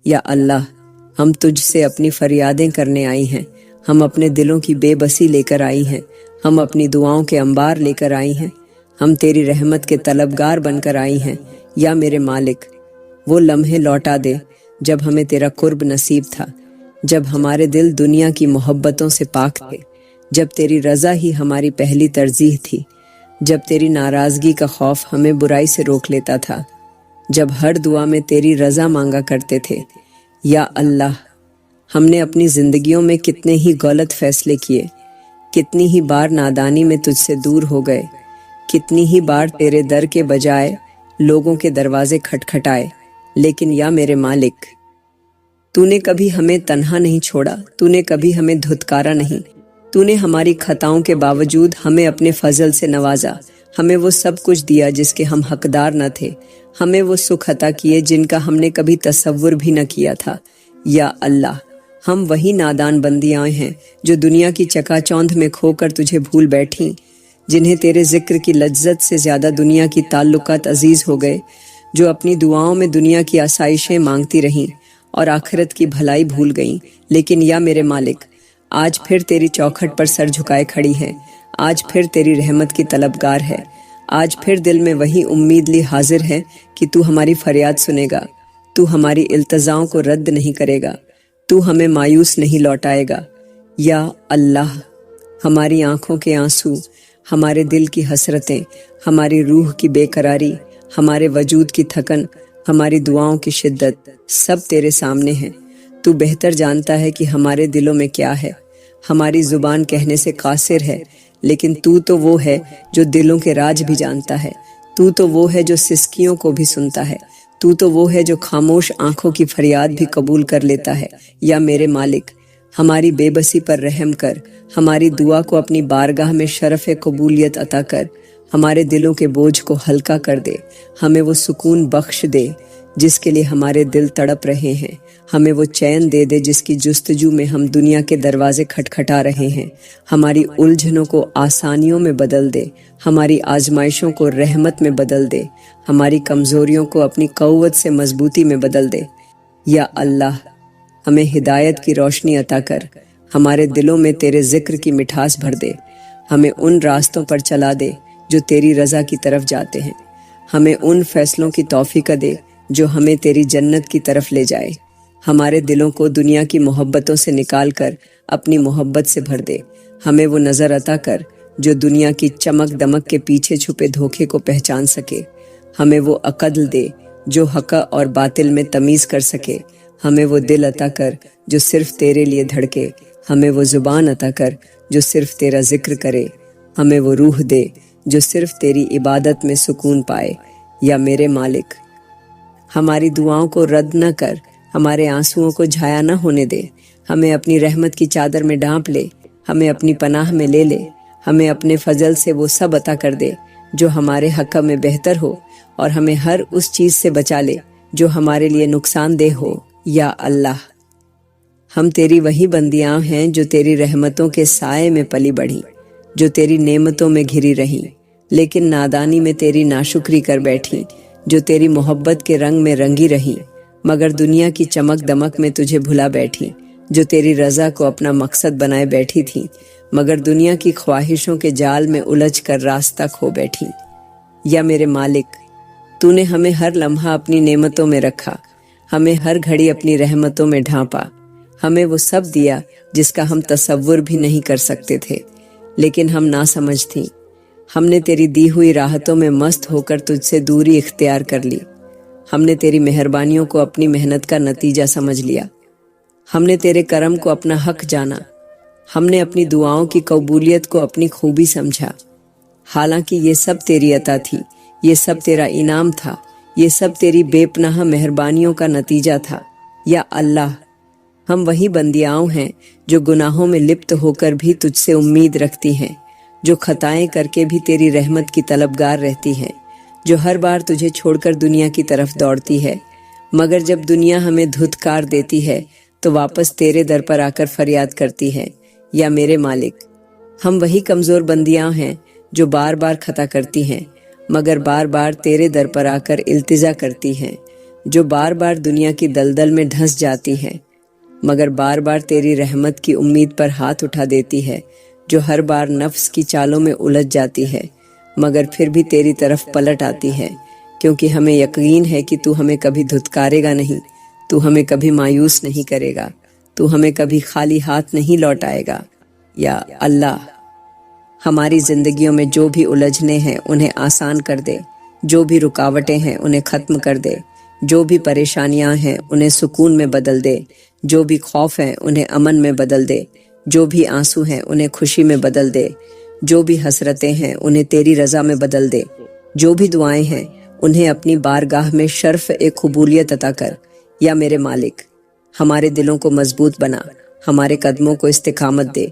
یا اللہ، ہم تجھ سے اپنی فریادیں کرنے آئی ہیں، ہم اپنے دلوں کی بے بسی لے کر آئی ہیں، ہم اپنی دعاؤں کے انبار لے کر آئی ہیں، ہم تیری رحمت کے طلبگار بن کر آئی ہیں۔ یا میرے مالک، وہ لمحے لوٹا دے جب ہمیں تیرا قرب نصیب تھا، جب ہمارے دل دنیا کی محبتوں سے پاک تھے، جب تیری رضا ہی ہماری پہلی ترجیح تھی، جب تیری ناراضگی کا خوف ہمیں برائی سے روک لیتا تھا، جب ہر دعا میں تیری رضا مانگا کرتے تھے۔ یا اللہ، ہم نے اپنی زندگیوں میں کتنے ہی غلط فیصلے کیے، کتنی ہی بار نادانی میں تجھ سے دور ہو گئے، کتنی ہی بار تیرے در کے بجائے لوگوں کے دروازے کھٹکھٹائے، لیکن یا میرے مالک، تو نے کبھی ہمیں تنہا نہیں چھوڑا، تو نے کبھی ہمیں دھتکارا نہیں، تو نے ہماری خطاؤں کے باوجود ہمیں اپنے فضل سے نوازا، ہمیں وہ سب کچھ دیا جس کے ہم حقدار نہ تھے، ہمیں وہ سکھ عطا کیے جن کا ہم نے کبھی تصور بھی نہ کیا تھا۔ یا اللہ، ہم وہی نادان بندیاں ہیں جو دنیا کی چکا چوندھ میں کھو کر تجھے بھول بیٹھیں، جنہیں تیرے ذکر کی لذت سے زیادہ دنیا کی تعلقات عزیز ہو گئے، جو اپنی دعاؤں میں دنیا کی آسائشیں مانگتی رہیں اور آخرت کی بھلائی بھول گئیں۔ لیکن یا میرے مالک، آج پھر تیری چوکھٹ پر سر جھکائے کھڑی ہے، آج پھر تیری رحمت کی طلبگار ہے، آج پھر دل میں وہی امید لی حاضر ہے کہ تو ہماری فریاد سنے گا، تو ہماری التجاؤں کو رد نہیں کرے گا، تو ہمیں مایوس نہیں لوٹائے گا۔ یا اللہ، ہماری آنکھوں کے آنسو، ہمارے دل کی حسرتیں، ہماری روح کی بے قراری، ہمارے وجود کی تھکن، ہماری دعاؤں کی شدت، سب تیرے سامنے ہیں۔ تو بہتر جانتا ہے کہ ہمارے دلوں میں کیا ہے۔ ہماری زبان کہنے سے قاصر ہے، لیکن تو وہ ہے جو دلوں کے راز بھی جانتا ہے، تو وہ ہے جو سسکیوں کو بھی سنتا ہے، تو وہ ہے جو خاموش آنکھوں کی فریاد بھی قبول کر لیتا ہے۔ یا میرے مالک، ہماری بے بسی پر رحم کر، ہماری دعا کو اپنی بارگاہ میں شرف قبولیت عطا کر، ہمارے دلوں کے بوجھ کو ہلکا کر دے، ہمیں وہ سکون بخش دے جس کے لیے ہمارے دل تڑپ رہے ہیں، ہمیں وہ چین دے دے جس کی جستجو میں ہم دنیا کے دروازے کھٹکھٹا رہے ہیں، ہماری الجھنوں کو آسانیوں میں بدل دے، ہماری آزمائشوں کو رحمت میں بدل دے، ہماری کمزوریوں کو اپنی قوت سے مضبوطی میں بدل دے۔ یا اللہ، ہمیں ہدایت کی روشنی عطا کر، ہمارے دلوں میں تیرے ذکر کی مٹھاس بھر دے، ہمیں ان راستوں پر چلا دے جو تیری رضا کی طرف جاتے ہیں، ہمیں ان فیصلوں کی توفیق دے جو ہمیں تیری جنت کی طرف لے جائے، ہمارے دلوں کو دنیا کی محبتوں سے نکال کر اپنی محبت سے بھر دے، ہمیں وہ نظر عطا کر جو دنیا کی چمک دمک کے پیچھے چھپے دھوکے کو پہچان سکے، ہمیں وہ عقل دے جو حق اور باطل میں تمیز کر سکے، ہمیں وہ دل عطا کر جو صرف تیرے لیے دھڑکے، ہمیں وہ زبان عطا کر جو صرف تیرا ذکر کرے، ہمیں وہ روح دے جو صرف تیری عبادت میں سکون پائے۔ یا میرے مالک، ہماری دعاؤں کو رد نہ کر، ہمارے آنسوؤں کو جھایا نہ ہونے دے، ہمیں اپنی رحمت کی چادر میں ڈھانپ لے، ہمیں اپنی پناہ میں لے لے، ہمیں اپنے فضل سے وہ سب عطا کر دے جو ہمارے حق میں بہتر ہو، اور ہمیں ہر اس چیز سے بچا لے جو ہمارے لیے نقصان دہ ہو۔ یا اللہ، ہم تیری وہی بندیاں ہیں جو تیری رحمتوں کے سائے میں پلی بڑھی، جو تیری نعمتوں میں گھری رہیں، لیکن نادانی میں تیری ناشکری کر بیٹھی، جو تیری محبت کے رنگ میں رنگی رہیں، مگر دنیا کی چمک دمک میں تجھے بھلا بیٹھی، جو تیری رضا کو اپنا مقصد بنائے بیٹھی تھی، مگر دنیا کی خواہشوں کے جال میں الجھ کر راستہ کھو بیٹھی۔ یا میرے مالک، تو نے ہمیں ہر لمحہ اپنی نعمتوں میں رکھا، ہمیں ہر گھڑی اپنی رحمتوں میں ڈھانپا، ہمیں وہ سب دیا جس کا ہم تصور بھی نہیں کر سکتے تھے، لیکن ہم ناسمجھ تھیں، ہم نے تیری دی ہوئی راحتوں میں مست ہو کر تجھ سے دوری اختیار کر لی، ہم نے تیری مہربانیوں کو اپنی محنت کا نتیجہ سمجھ لیا، ہم نے تیرے کرم کو اپنا حق جانا، ہم نے اپنی دعاؤں کی قبولیت کو اپنی خوبی سمجھا، حالانکہ یہ سب تیری عطا تھی، یہ سب تیرا انعام تھا، یہ سب تیری بے پناہ مہربانیوں کا نتیجہ تھا۔ یا اللہ، ہم وہی بندیاں ہیں جو گناہوں میں لپت ہو کر بھی تجھ سے امید رکھتی ہیں، جو خطائیں کر کے بھی تیری رحمت کی طلبگار رہتی ہیں، جو ہر بار تجھے چھوڑ کر دنیا کی طرف دوڑتی ہے، مگر جب دنیا ہمیں دھتکار دیتی ہے تو واپس تیرے در پر آ کر فریاد کرتی ہے۔ یا میرے مالک، ہم وہی کمزور بندیاں ہیں جو بار بار خطا کرتی ہیں، مگر بار بار تیرے در پر آ کر التجا کرتی ہیں، جو بار بار دنیا کی دلدل میں دھنس جاتی ہے مگر بار بار تیری رحمت کی امید پر ہاتھ اٹھا دیتی ہے، جو ہر بار نفس کی چالوں میں الجھ جاتی ہے مگر پھر بھی تیری طرف پلٹ آتی ہے، کیونکہ ہمیں یقین ہے کہ تو ہمیں کبھی دھتکارے گا نہیں، تو ہمیں کبھی مایوس نہیں کرے گا، تو ہمیں کبھی خالی ہاتھ نہیں لوٹائے گا۔ یا اللہ، ہماری زندگیوں میں جو بھی الجھنے ہیں انہیں آسان کر دے، جو بھی رکاوٹیں ہیں انہیں ختم کر دے، جو بھی پریشانیاں ہیں انہیں سکون میں بدل دے، جو بھی خوف ہیں انہیں امن میں بدل دے، جو بھی آنسو ہیں انہیں خوشی میں بدل دے، جو بھی حسرتیں ہیں انہیں تیری رضا میں بدل دے، جو بھی دعائیں ہیں انہیں اپنی بارگاہ میں شرف ایک قبولیت عطا کر۔ یا میرے مالک، ہمارے دلوں کو مضبوط بنا، ہمارے قدموں کو استقامت دے،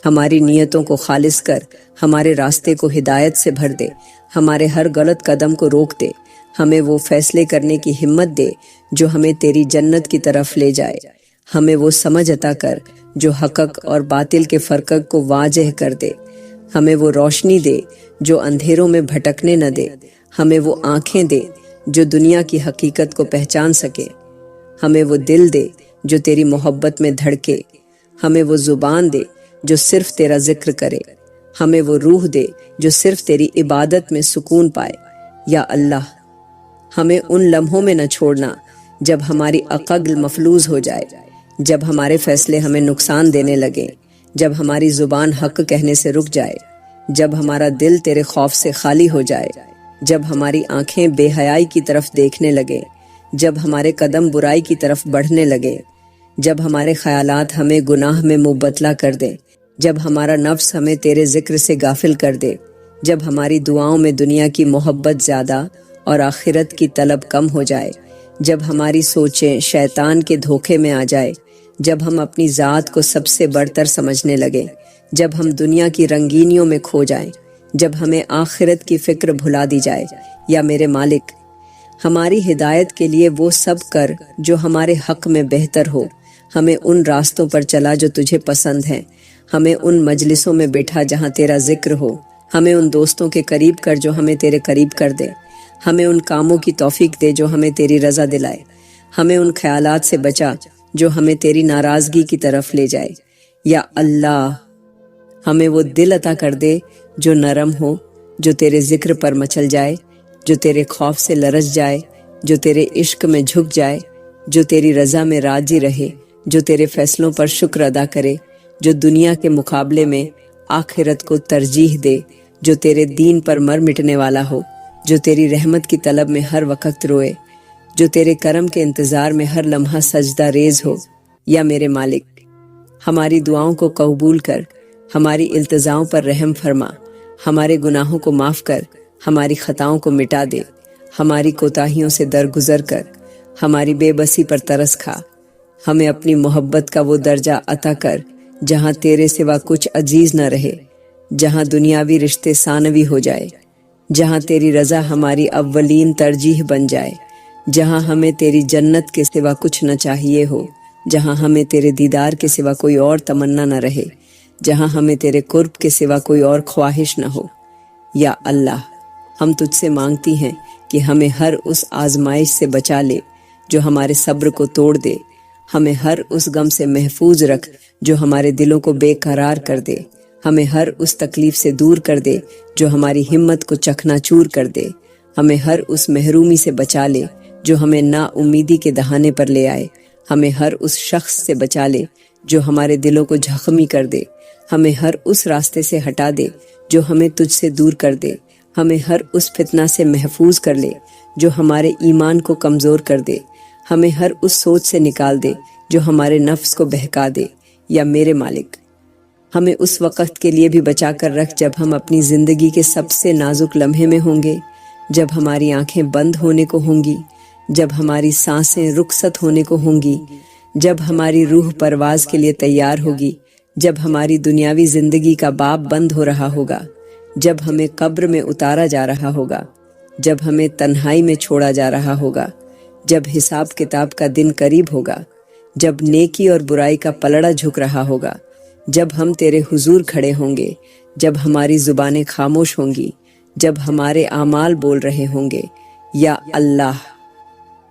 ہماری نیتوں کو خالص کر، ہمارے راستے کو ہدایت سے بھر دے، ہمارے ہر غلط قدم کو روک دے، ہمیں وہ فیصلے کرنے کی ہمت دے جو ہمیں تیری جنت کی طرف لے جائے، ہمیں وہ سمجھ عطا کر جو حقق اور باطل کے فرق کو واضح کر دے، ہمیں وہ روشنی دے جو اندھیروں میں بھٹکنے نہ دے، ہمیں وہ آنکھیں دے جو دنیا کی حقیقت کو پہچان سکے، ہمیں وہ دل دے جو تیری محبت میں دھڑکے، ہمیں وہ زبان دے جو صرف تیرا ذکر کرے، ہمیں وہ روح دے جو صرف تیری عبادت میں سکون پائے۔ یا اللہ، ہمیں ان لمحوں میں نہ چھوڑنا جب ہماری عقل مفلوج ہو جائے، جب ہمارے فیصلے ہمیں نقصان دینے لگے، جب ہماری زبان حق کہنے سے رک جائے، جب ہمارا دل تیرے خوف سے خالی ہو جائے، جب ہماری آنکھیں بے حیائی کی طرف دیکھنے لگے، جب ہمارے قدم برائی کی طرف بڑھنے لگے، جب ہمارے خیالات ہمیں گناہ میں مبتلا کر دیں، جب ہمارا نفس ہمیں تیرے ذکر سے غافل کر دے، جب ہماری دعاؤں میں دنیا کی محبت زیادہ اور آخرت کی طلب کم ہو جائے، جب ہماری سوچیں شیطان کے دھوکے میں آ جائے، جب ہم اپنی ذات کو سب سے برتر سمجھنے لگے، جب ہم دنیا کی رنگینیوں میں کھو جائیں، جب ہمیں آخرت کی فکر بھلا دی جائے۔ یا میرے مالک، ہماری ہدایت کے لیے وہ سب کر جو ہمارے حق میں بہتر ہو، ہمیں ان راستوں پر چلا جو تجھے پسند ہیں، ہمیں ان مجلسوں میں بٹھا جہاں تیرا ذکر ہو، ہمیں ان دوستوں کے قریب کر جو ہمیں تیرے قریب کر دے، ہمیں ان کاموں کی توفیق دے جو ہمیں تیری رضا دلائے، ہمیں ان خیالات سے بچا جو ہمیں تیری ناراضگی کی طرف لے جائے۔ یا اللہ، ہمیں وہ دل عطا کر دے جو نرم ہو، جو تیرے ذکر پر مچل جائے، جو تیرے خوف سے لرز جائے، جو تیرے عشق میں جھک جائے، جو تیری رضا میں راضی رہے، جو تیرے فیصلوں پر شکر ادا کرے، جو دنیا کے مقابلے میں آخرت کو ترجیح دے، جو تیرے دین پر مر مٹنے والا ہو، جو تیری رحمت کی طلب میں ہر وقت روئے، جو تیرے کرم کے انتظار میں ہر لمحہ سجدہ ریز ہو۔ یا میرے مالک، ہماری دعاؤں کو قبول کر، ہماری التجاؤں پر رحم فرما، ہمارے گناہوں کو معاف کر، ہماری خطاؤں کو مٹا دے، ہماری کوتاہیوں سے درگزر کر، ہماری بے بسی پر ترس کھا، ہمیں اپنی محبت کا وہ درجہ عطا کر جہاں تیرے سوا کچھ عزیز نہ رہے، جہاں دنیاوی رشتے ثانوی ہو جائے، جہاں تیری رضا ہماری اولین ترجیح بن جائے، جہاں ہمیں تیری جنت کے سوا کچھ نہ چاہیے ہو، جہاں ہمیں تیرے دیدار کے سوا کوئی اور تمنا نہ رہے، جہاں ہمیں تیرے قرب کے سوا کوئی اور خواہش نہ ہو۔ یا اللہ، ہم تجھ سے مانگتی ہیں کہ ہمیں ہر اس آزمائش سے بچا لے جو ہمارے صبر کو توڑ دے، ہمیں ہر اس غم سے محفوظ رکھ جو ہمارے دلوں کو بے قرار کر دے، ہمیں ہر اس تکلیف سے دور کر دے جو ہماری ہمت کو چکنا چور کر دے، ہمیں ہر اس محرومی سے بچا لے جو ہمیں نا امیدی کے دہانے پر لے آئے، ہمیں ہر اس شخص سے بچا لے جو ہمارے دلوں کو زخمی کر دے، ہمیں ہر اس راستے سے ہٹا دے جو ہمیں تجھ سے دور کر دے، ہمیں ہر اس فتنہ سے محفوظ کر لے جو ہمارے ایمان کو کمزور کر دے، ہمیں ہر اس سوچ سے نکال دے جو ہمارے نفس کو بہکا دے۔ یا میرے مالک، ہمیں اس وقت کے لیے بھی بچا کر رکھ جب ہم اپنی زندگی کے سب سے نازک لمحے میں ہوں گے، جب ہماری آنکھیں بند ہونے کو ہوں گی، جب ہماری سانسیں رخصت ہونے کو ہوں گی، جب ہماری روح پرواز کے لیے تیار ہوگی، جب ہماری دنیاوی زندگی کا باب بند ہو رہا ہوگا، جب ہمیں قبر میں اتارا جا رہا ہوگا، جب ہمیں تنہائی میں چھوڑا جا رہا ہوگا، جب حساب کتاب کا دن قریب ہوگا، جب نیکی اور برائی کا پلڑا جھک رہا ہوگا، جب ہم تیرے حضور کھڑے ہوں گے، جب ہماری زبانیں خاموش ہوں گی، جب ہمارے اعمال بول رہے ہوں گے۔ یا اللہ،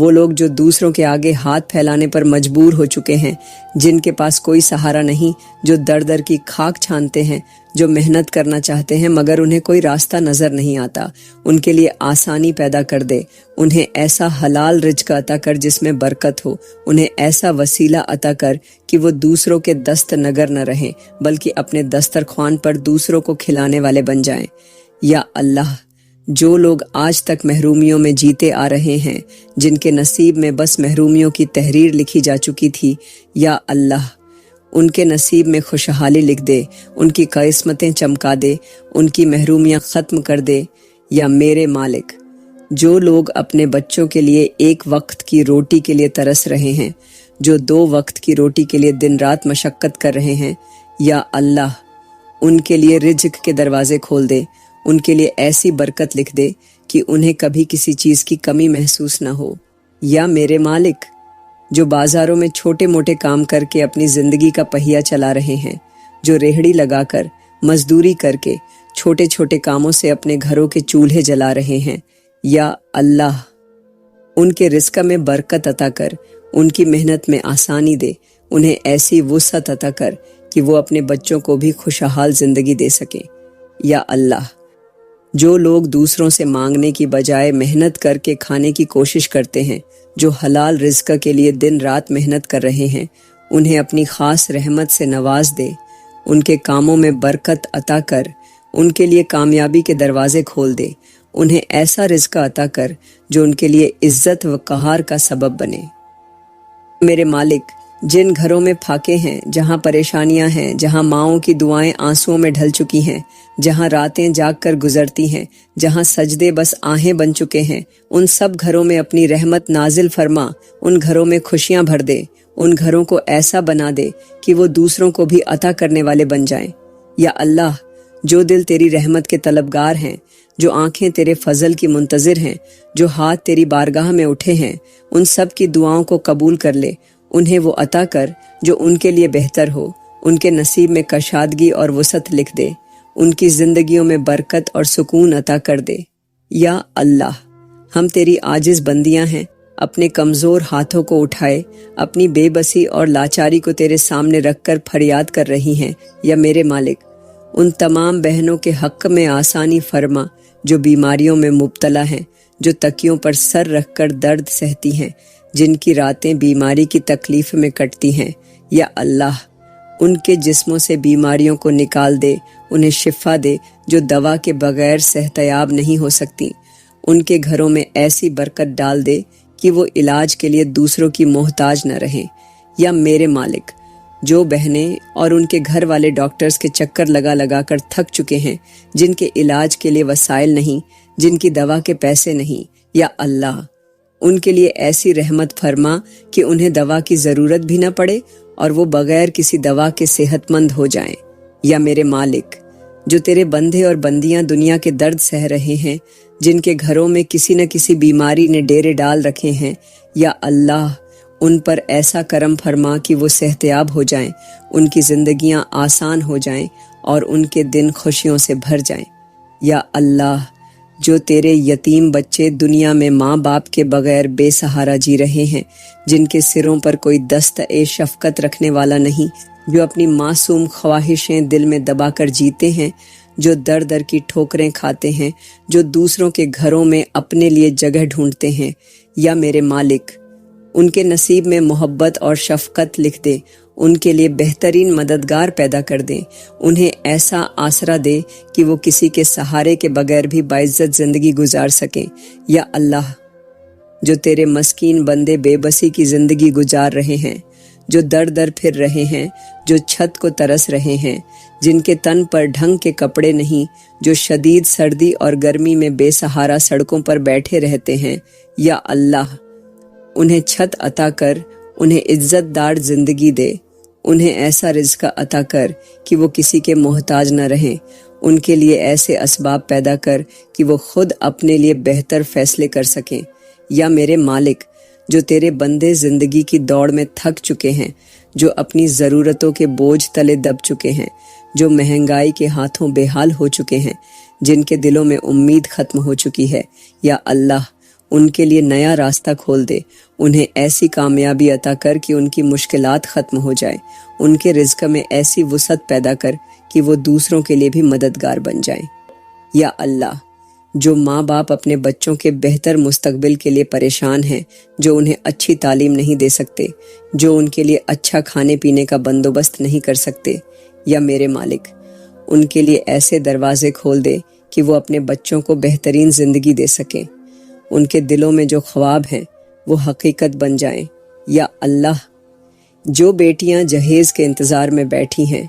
وہ لوگ جو دوسروں کے آگے ہاتھ پھیلانے پر مجبور ہو چکے ہیں، جن کے پاس کوئی سہارا نہیں، جو در در کی خاک چھانتے ہیں، جو محنت کرنا چاہتے ہیں مگر انہیں کوئی راستہ نظر نہیں آتا، ان کے لیے آسانی پیدا کر دے، انہیں ایسا حلال رزق عطا کر جس میں برکت ہو، انہیں ایسا وسیلہ عطا کر کہ وہ دوسروں کے دست نگر نہ رہیں بلکہ اپنے دسترخوان پر دوسروں کو کھلانے والے بن جائیں۔ یا اللہ، جو لوگ آج تک محرومیوں میں جیتے آ رہے ہیں، جن کے نصیب میں بس محرومیوں کی تحریر لکھی جا چکی تھی، یا اللہ ان کے نصیب میں خوشحالی لکھ دے، ان کی قسمتیں چمکا دے، ان کی محرومیاں ختم کر دے۔ یا میرے مالک، جو لوگ اپنے بچوں کے لیے ایک وقت کی روٹی کے لیے ترس رہے ہیں، جو 2 وقت کی روٹی کے لیے دن رات مشقت کر رہے ہیں، یا اللہ ان کے لیے رزق کے دروازے کھول دے، ان کے لیے ایسی برکت لکھ دے کہ انہیں کبھی کسی چیز کی کمی محسوس نہ ہو۔ یا میرے مالک، جو بازاروں میں چھوٹے موٹے کام کر کے اپنی زندگی کا پہیہ چلا رہے ہیں، جو ریہڑی لگا کر مزدوری کر کے چھوٹے چھوٹے کاموں سے اپنے گھروں کے چولہے جلا رہے ہیں، یا اللہ ان کے رزق میں برکت عطا کر، ان کی محنت میں آسانی دے، انہیں ایسی وسعت عطا کر کہ وہ اپنے بچوں کو بھی خوشحال زندگی دے سکیں۔ یا اللہ، جو لوگ دوسروں سے مانگنے کی بجائے محنت کر کے کھانے کی کوشش کرتے ہیں، جو حلال رزق کے لیے دن رات محنت کر رہے ہیں، انہیں اپنی خاص رحمت سے نواز دے، ان کے کاموں میں برکت عطا کر، ان کے لیے کامیابی کے دروازے کھول دے، انہیں ایسا رزق عطا کر جو ان کے لیے عزت و قہار کا سبب بنے۔ میرے مالک، جن گھروں میں پھاکے ہیں، جہاں پریشانیاں ہیں، جہاں ماؤں کی دعائیں آنسوؤں میں ڈھل چکی ہیں، جہاں راتیں جاگ کر گزرتی ہیں، جہاں سجدے بس آہیں بن چکے ہیں، ان سب گھروں میں اپنی رحمت نازل فرما، ان گھروں میں خوشیاں بھر دے، ان گھروں کو ایسا بنا دے کہ وہ دوسروں کو بھی عطا کرنے والے بن جائیں۔ یا اللہ، جو دل تیری رحمت کے طلبگار ہیں، جو آنکھیں تیرے فضل کی منتظر ہیں، جو ہاتھ تیری بارگاہ میں اٹھے ہیں، ان سب کی دعاؤں کو قبول کر لے، انہیں وہ عطا کر جو ان کے لیے بہتر ہو، ان کے نصیب میں کشادگی اور وسعت لکھ دے، ان کی زندگیوں میں برکت اور سکون عطا کر دے۔ یا اللہ، ہم تیری عاجز بندیاں ہیں، اپنے کمزور ہاتھوں کو اٹھائے اپنی بے بسی اور لاچاری کو تیرے سامنے رکھ کر فریاد کر رہی ہیں۔ یا میرے مالک، ان تمام بہنوں کے حق میں آسانی فرما جو بیماریوں میں مبتلا ہیں، جو تکیوں پر سر رکھ کر درد سہتی ہیں، جن کی راتیں بیماری کی تکلیف میں کٹتی ہیں۔ یا اللہ، ان کے جسموں سے بیماریوں کو نکال دے، انہیں شفا دے جو دوا کے بغیر صحتیاب نہیں ہو سکتی، ان کے گھروں میں ایسی برکت ڈال دے کہ وہ علاج کے لیے دوسروں کی محتاج نہ رہیں۔ یا میرے مالک، جو بہنیں اور ان کے گھر والے ڈاکٹرز کے چکر لگا لگا کر تھک چکے ہیں، جن کے علاج کے لیے وسائل نہیں، جن کی دوا کے پیسے نہیں، یا اللہ ان کے لیے ایسی رحمت فرما کہ انہیں دوا کی ضرورت بھی نہ پڑے اور وہ بغیر کسی دوا کے صحت مند ہو جائیں۔ یا میرے مالک، جو تیرے بندے اور بندیاں دنیا کے درد سہ رہے ہیں، جن کے گھروں میں کسی نہ کسی بیماری نے ڈیرے ڈال رکھے ہیں، یا اللہ ان پر ایسا کرم فرما کہ وہ صحتیاب ہو جائیں، ان کی زندگیاں آسان ہو جائیں اور ان کے دن خوشیوں سے بھر جائیں۔ یا اللہ، جو تیرے یتیم بچے دنیا میں ماں باپ کے بغیر بے سہارا جی رہے ہیں، جن کے سروں پر کوئی دست شفقت رکھنے والا نہیں، جو اپنی معصوم خواہشیں دل میں دبا کر جیتے ہیں، جو در در کی ٹھوکریں کھاتے ہیں، جو دوسروں کے گھروں میں اپنے لیے جگہ ڈھونڈتے ہیں، یا میرے مالک ان کے نصیب میں محبت اور شفقت لکھ دے، ان کے لیے بہترین مددگار پیدا کر دیں، انہیں ایسا آسرا دے کہ وہ کسی کے سہارے کے بغیر بھی باعزت زندگی گزار سکیں۔ یا اللہ، جو تیرے مسکین بندے بے بسی کی زندگی گزار رہے ہیں، جو در در پھر رہے ہیں، جو چھت کو ترس رہے ہیں، جن کے تن پر ڈھنگ کے کپڑے نہیں، جو شدید سردی اور گرمی میں بے سہارا سڑکوں پر بیٹھے رہتے ہیں، یا اللہ انہیں چھت عطا کر، انہیں عزت دار زندگی دے، انہیں ایسا رزق عطا کر کہ وہ کسی کے محتاج نہ رہیں، ان کے لیے ایسے اسباب پیدا کر کہ وہ خود اپنے لیے بہتر فیصلے کر سکیں۔ یا میرے مالک، جو تیرے بندے زندگی کی دوڑ میں تھک چکے ہیں، جو اپنی ضرورتوں کے بوجھ تلے دب چکے ہیں، جو مہنگائی کے ہاتھوں بے حال ہو چکے ہیں، جن کے دلوں میں امید ختم ہو چکی ہے، یا اللہ ان کے لیے نیا راستہ کھول دے، انہیں ایسی کامیابی عطا کر کہ ان کی مشکلات ختم ہو جائیں، ان کے رزق میں ایسی وسعت پیدا کر کہ وہ دوسروں کے لیے بھی مددگار بن جائیں۔ یا اللہ، جو ماں باپ اپنے بچوں کے بہتر مستقبل کے لیے پریشان ہیں، جو انہیں اچھی تعلیم نہیں دے سکتے، جو ان کے لیے اچھا کھانے پینے کا بندوبست نہیں کر سکتے، یا میرے مالک، ان کے لیے ایسے دروازے کھول دے کہ وہ اپنے بچوں کو بہترین زندگی دے سکیں، ان کے دلوں میں جو خواب ہیں وہ حقیقت بن جائیں۔ یا اللہ، جو بیٹیاں جہیز کے انتظار میں بیٹھی ہیں،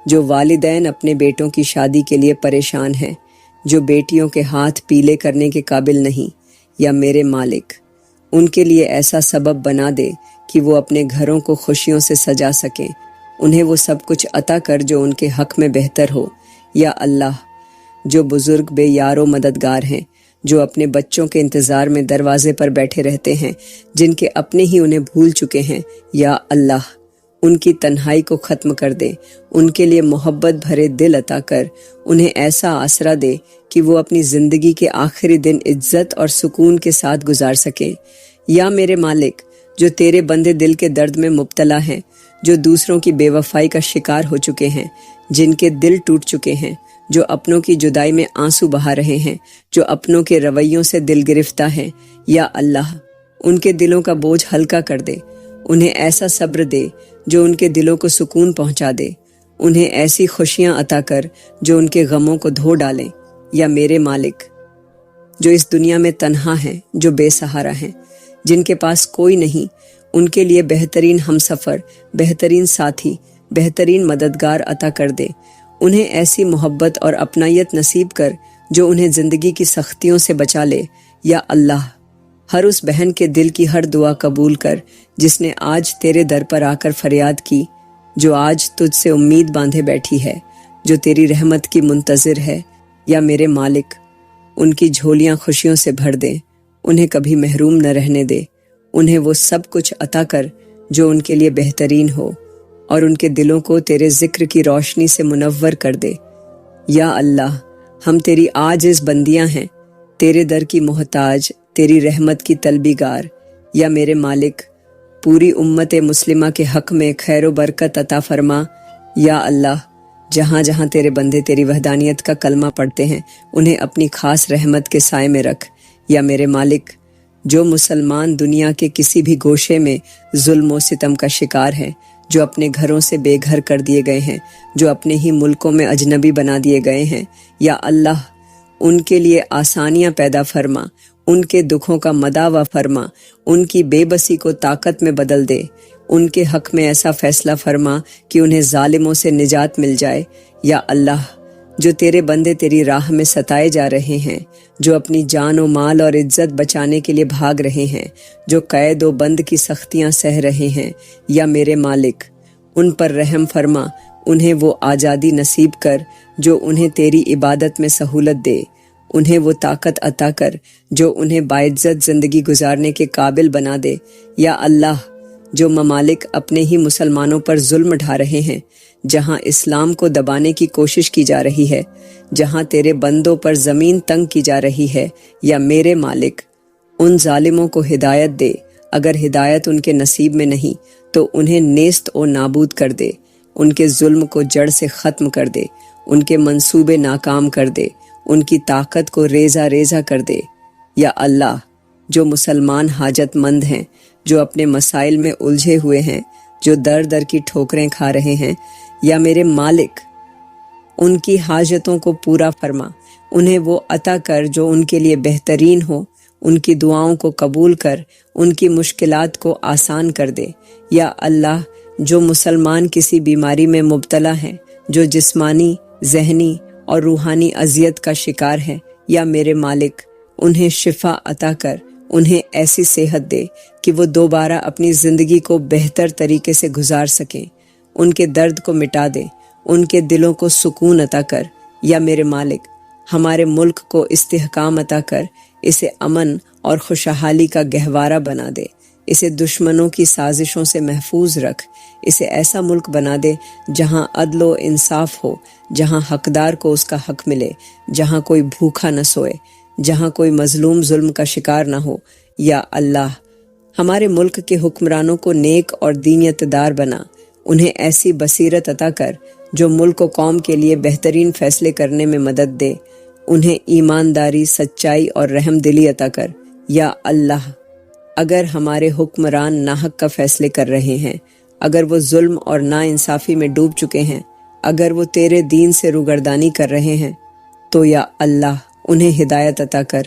جو والدین اپنے بیٹوں کی شادی کے لیے پریشان ہیں، جو بیٹیوں کے ہاتھ پیلے کرنے کے قابل نہیں، یا میرے مالک، ان کے لیے ایسا سبب بنا دے کہ وہ اپنے گھروں کو خوشیوں سے سجا سکیں، انہیں وہ سب کچھ عطا کر جو ان کے حق میں بہتر ہو۔ یا اللہ، جو بزرگ بے یار و مددگار ہیں، جو اپنے بچوں کے انتظار میں دروازے پر بیٹھے رہتے ہیں، جن کے اپنے ہی انہیں بھول چکے ہیں، یا اللہ، ان کی تنہائی کو ختم کر دے، ان کے لیے محبت بھرے دل عطا کر، انہیں ایسا آسرا دے کہ وہ اپنی زندگی کے آخری دن عزت اور سکون کے ساتھ گزار سکیں۔ یا میرے مالک، جو تیرے بندے دل کے درد میں مبتلا ہیں، جو دوسروں کی بے وفائی کا شکار ہو چکے ہیں، جن کے دل ٹوٹ چکے ہیں، جو اپنوں کی جدائی میں آنسو بہا رہے ہیں، جو اپنوں کے رویوں سے دل گرفتہ ہیں، یا اللہ، ان کے دلوں کا بوجھ ہلکا کر دے، انہیں ایسا صبر دے جو ان کے دلوں کو سکون پہنچا دے، انہیں ایسی خوشیاں عطا کر جو ان کے غموں کو دھو ڈالیں۔ یا میرے مالک، جو اس دنیا میں تنہا ہیں، جو بے سہارا ہیں، جن کے پاس کوئی نہیں، ان کے لیے بہترین ہمسفر، بہترین ساتھی، بہترین مددگار عطا کر دے، انہیں ایسی محبت اور اپنائیت نصیب کر جو انہیں زندگی کی سختیوں سے بچا لے۔ یا اللہ، ہر اس بہن کے دل کی ہر دعا قبول کر جس نے آج تیرے در پر آ کر فریاد کی، جو آج تجھ سے امید باندھے بیٹھی ہے، جو تیری رحمت کی منتظر ہے۔ یا میرے مالک، ان کی جھولیاں خوشیوں سے بھر دے، انہیں کبھی محروم نہ رہنے دے، انہیں وہ سب کچھ عطا کر جو ان کے لیے بہترین ہو، اور ان کے دلوں کو تیرے ذکر کی روشنی سے منور کر دے۔ یا اللہ، ہم تیری عاجز بندیاں ہیں، تیرے در کی محتاج، تیری رحمت کی طلبیگار۔ یا میرے مالک، پوری امت مسلمہ کے حق میں خیر و برکت عطا فرما۔ یا اللہ، جہاں جہاں تیرے بندے تیری وحدانیت کا کلمہ پڑھتے ہیں، انہیں اپنی خاص رحمت کے سائے میں رکھ۔ یا میرے مالک، جو مسلمان دنیا کے کسی بھی گوشے میں ظلم و ستم کا شکار ہیں، جو اپنے گھروں سے بے گھر کر دیے گئے ہیں، جو اپنے ہی ملکوں میں اجنبی بنا دیے گئے ہیں، یا اللہ، ان کے لیے آسانیاں پیدا فرما، ان کے دکھوں کا مداوع فرما، ان کی بے بسی کو طاقت میں بدل دے، ان کے حق میں ایسا فیصلہ فرما کہ انہیں ظالموں سے نجات مل جائے۔ یا اللہ، جو تیرے بندے تیری راہ میں ستائے جا رہے ہیں، جو اپنی جان و مال اور عزت بچانے کے لیے بھاگ رہے ہیں، جو قید و بند کی سختیاں سہ رہے ہیں، یا میرے مالک، ان پر رحم فرما، انہیں وہ آزادی نصیب کر جو انہیں تیری عبادت میں سہولت دے، انہیں وہ طاقت عطا کر جو انہیں باعزت زندگی گزارنے کے قابل بنا دے۔ یا اللہ، جو ممالک اپنے ہی مسلمانوں پر ظلم ڈھا رہے ہیں، جہاں اسلام کو دبانے کی کوشش کی جا رہی ہے، جہاں تیرے بندوں پر زمین تنگ کی جا رہی ہے، یا میرے مالک، ان ظالموں کو ہدایت دے، اگر ہدایت ان کے نصیب میں نہیں تو انہیں نیست و نابود کر دے، ان کے ظلم کو جڑ سے ختم کر دے، ان کے منصوبے ناکام کر دے، ان کی طاقت کو ریزہ ریزہ کر دے۔ یا اللہ، جو مسلمان حاجت مند ہیں، جو اپنے مسائل میں الجھے ہوئے ہیں، جو در در کی ٹھوکریں کھا رہے ہیں، یا میرے مالک، ان کی حاجتوں کو پورا فرما، انہیں وہ عطا کر جو ان کے لیے بہترین ہو، ان کی دعاؤں کو قبول کر، ان کی مشکلات کو آسان کر دے۔ یا اللہ، جو مسلمان کسی بیماری میں مبتلا ہیں، جو جسمانی، ذہنی اور روحانی اذیت کا شکار ہے، یا میرے مالک، انہیں شفا عطا کر، انہیں ایسی صحت دے کہ وہ دوبارہ اپنی زندگی کو بہتر طریقے سے گزار سکیں، ان کے درد کو مٹا دے، ان کے دلوں کو سکون عطا کر۔ یا میرے مالک، ہمارے ملک کو استحکام عطا کر، اسے امن اور خوشحالی کا گہوارہ بنا دے، اسے دشمنوں کی سازشوں سے محفوظ رکھ، اسے ایسا ملک بنا دے جہاں عدل و انصاف ہو، جہاں حقدار کو اس کا حق ملے، جہاں کوئی بھوکا نہ سوئے، جہاں کوئی مظلوم ظلم کا شکار نہ ہو۔ یا اللہ، ہمارے ملک کے حکمرانوں کو نیک اور دینیت دار بنا، انہیں ایسی بصیرت عطا کر جو ملک و قوم کے لیے بہترین فیصلے کرنے میں مدد دے، انہیں ایمانداری، سچائی اور رحم دلی عطا کر۔ یا اللہ، اگر ہمارے حکمران ناحق کا فیصلے کر رہے ہیں، اگر وہ ظلم اور ناانصافی میں ڈوب چکے ہیں، اگر وہ تیرے دین سے روگردانی کر رہے ہیں، تو یا اللہ انہیں ہدایت عطا کر۔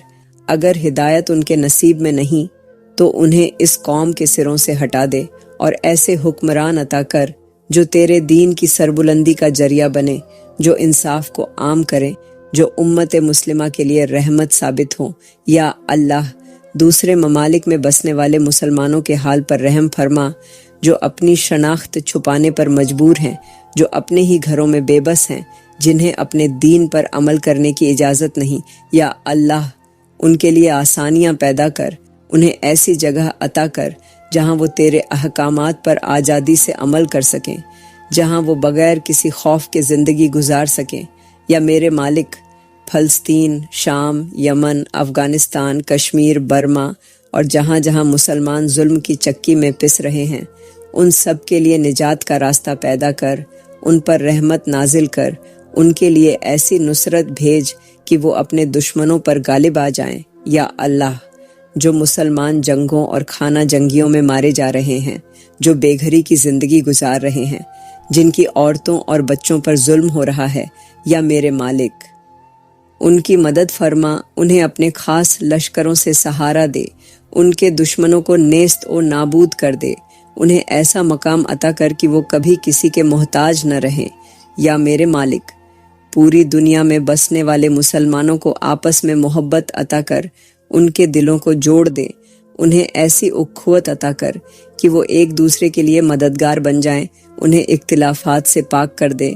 اگر ہدایت ان کے نصیب میں نہیں تو انہیں اس قوم کے سروں سے ہٹا دے، اور ایسے حکمران عطا کر جو تیرے دین کی سربلندی کا ذریعہ بنے، جو انصاف کو عام کریں، جو امت مسلمہ کے لیے رحمت ثابت ہوں۔ یا اللہ، دوسرے ممالک میں بسنے والے مسلمانوں کے حال پر رحم فرما، جو اپنی شناخت چھپانے پر مجبور ہیں، جو اپنے ہی گھروں میں بے بس ہیں، جنہیں اپنے دین پر عمل کرنے کی اجازت نہیں۔ یا اللہ، ان کے لیے آسانیاں پیدا کر، انہیں ایسی جگہ عطا کر جہاں وہ تیرے احکامات پر آزادی سے عمل کر سکیں، جہاں وہ بغیر کسی خوف کے زندگی گزار سکیں۔ یا میرے مالک، فلسطین، شام، یمن، افغانستان، کشمیر، برما اور جہاں جہاں مسلمان ظلم کی چکی میں پس رہے ہیں، ان سب کے لیے نجات کا راستہ پیدا کر، ان پر رحمت نازل کر، ان کے لیے ایسی نصرت بھیج کہ وہ اپنے دشمنوں پر غالب آ جائیں۔ یا اللہ، جو مسلمان جنگوں اور خانہ جنگیوں میں مارے جا رہے ہیں، جو بے گھری کی زندگی گزار رہے ہیں، جن کی عورتوں اور بچوں پر ظلم ہو رہا ہے، یا میرے مالک، ان کی مدد فرما، انہیں اپنے خاص لشکروں سے سہارا دے، ان کے دشمنوں کو نیست و نابود کر دے، انہیں ایسا مقام عطا کر کہ وہ کبھی کسی کے محتاج نہ رہیں۔ یا میرے مالک، پوری دنیا میں بسنے والے مسلمانوں کو آپس میں محبت عطا کر، ان کے دلوں کو جوڑ دے، انہیں ایسی اخوت عطا کر کہ وہ ایک دوسرے کے لیے مددگار بن جائیں، انہیں اختلافات سے پاک کر دے،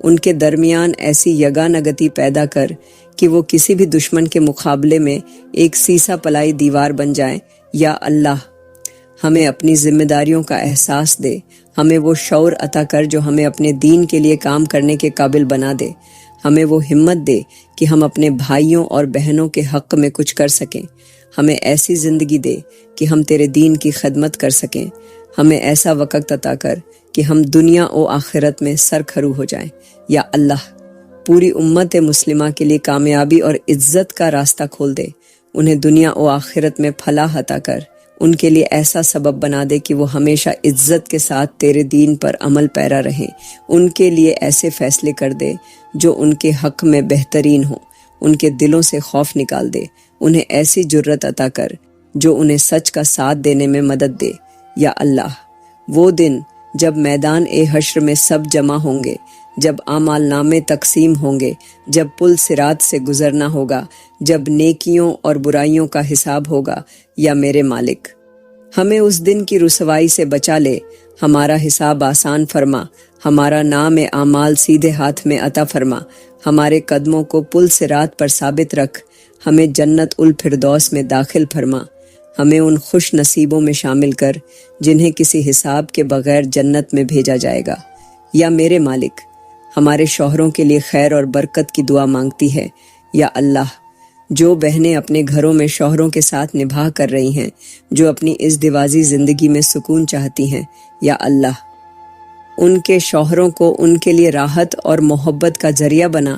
ان کے درمیان ایسی یگانگتی پیدا کر کہ وہ کسی بھی دشمن کے مقابلے میں ایک سیسا پلائی دیوار بن جائیں۔ یا اللہ، ہمیں اپنی ذمہ داریوں کا احساس دے، ہمیں وہ شعور عطا کر جو ہمیں اپنے دین کے لیے کام کرنے کے قابل بنا دے، ہمیں وہ ہمت دے کہ ہم اپنے بھائیوں اور بہنوں کے حق میں کچھ کر سکیں، ہمیں ایسی زندگی دے کہ ہم تیرے دین کی خدمت کر سکیں، ہمیں ایسا وقت عطا کر کہ ہم دنیا و آخرت میں سرخرو ہو جائیں۔ یا اللہ، پوری امت مسلمہ کے لیے کامیابی اور عزت کا راستہ کھول دے، انہیں دنیا و آخرت میں فلاح عطا کر، ان کے لیے ایسا سبب بنا دے کہ وہ ہمیشہ عزت کے ساتھ تیرے دین پر عمل پیرا رہیں، ان کے لیے ایسے فیصلے کر دے جو ان کے حق میں بہترین ہوں، ان کے دلوں سے خوف نکال دے، انہیں ایسی جرت عطا کر جو انہیں سچ کا ساتھ دینے میں مدد دے۔ یا اللہ، وہ دن جب میدان حشر میں سب جمع ہوں گے، جب اعمال نامے تقسیم ہوں گے، جب پل صراط سے گزرنا ہوگا، جب نیکیوں اور برائیوں کا حساب ہوگا۔ یا میرے مالک، ہمیں اس دن کی رسوائی سے بچا لے، ہمارا حساب آسان فرما، ہمارا نام اعمال سیدھے ہاتھ میں عطا فرما، ہمارے قدموں کو پل صراط پر ثابت رکھ، ہمیں جنت الفردوس میں داخل فرما، ہمیں ان خوش نصیبوں میں شامل کر جنہیں کسی حساب کے بغیر جنت میں بھیجا جائے گا۔ یا میرے مالک، ہمارے شوہروں کے لیے خیر اور برکت کی دعا مانگتی ہے۔ یا اللہ، جو بہنیں اپنے گھروں میں شوہروں کے ساتھ نبھا کر رہی ہیں، جو اپنی ازدواجی زندگی میں سکون چاہتی ہیں، یا اللہ، ان کے شوہروں کو ان کے لیے راحت اور محبت کا ذریعہ بنا،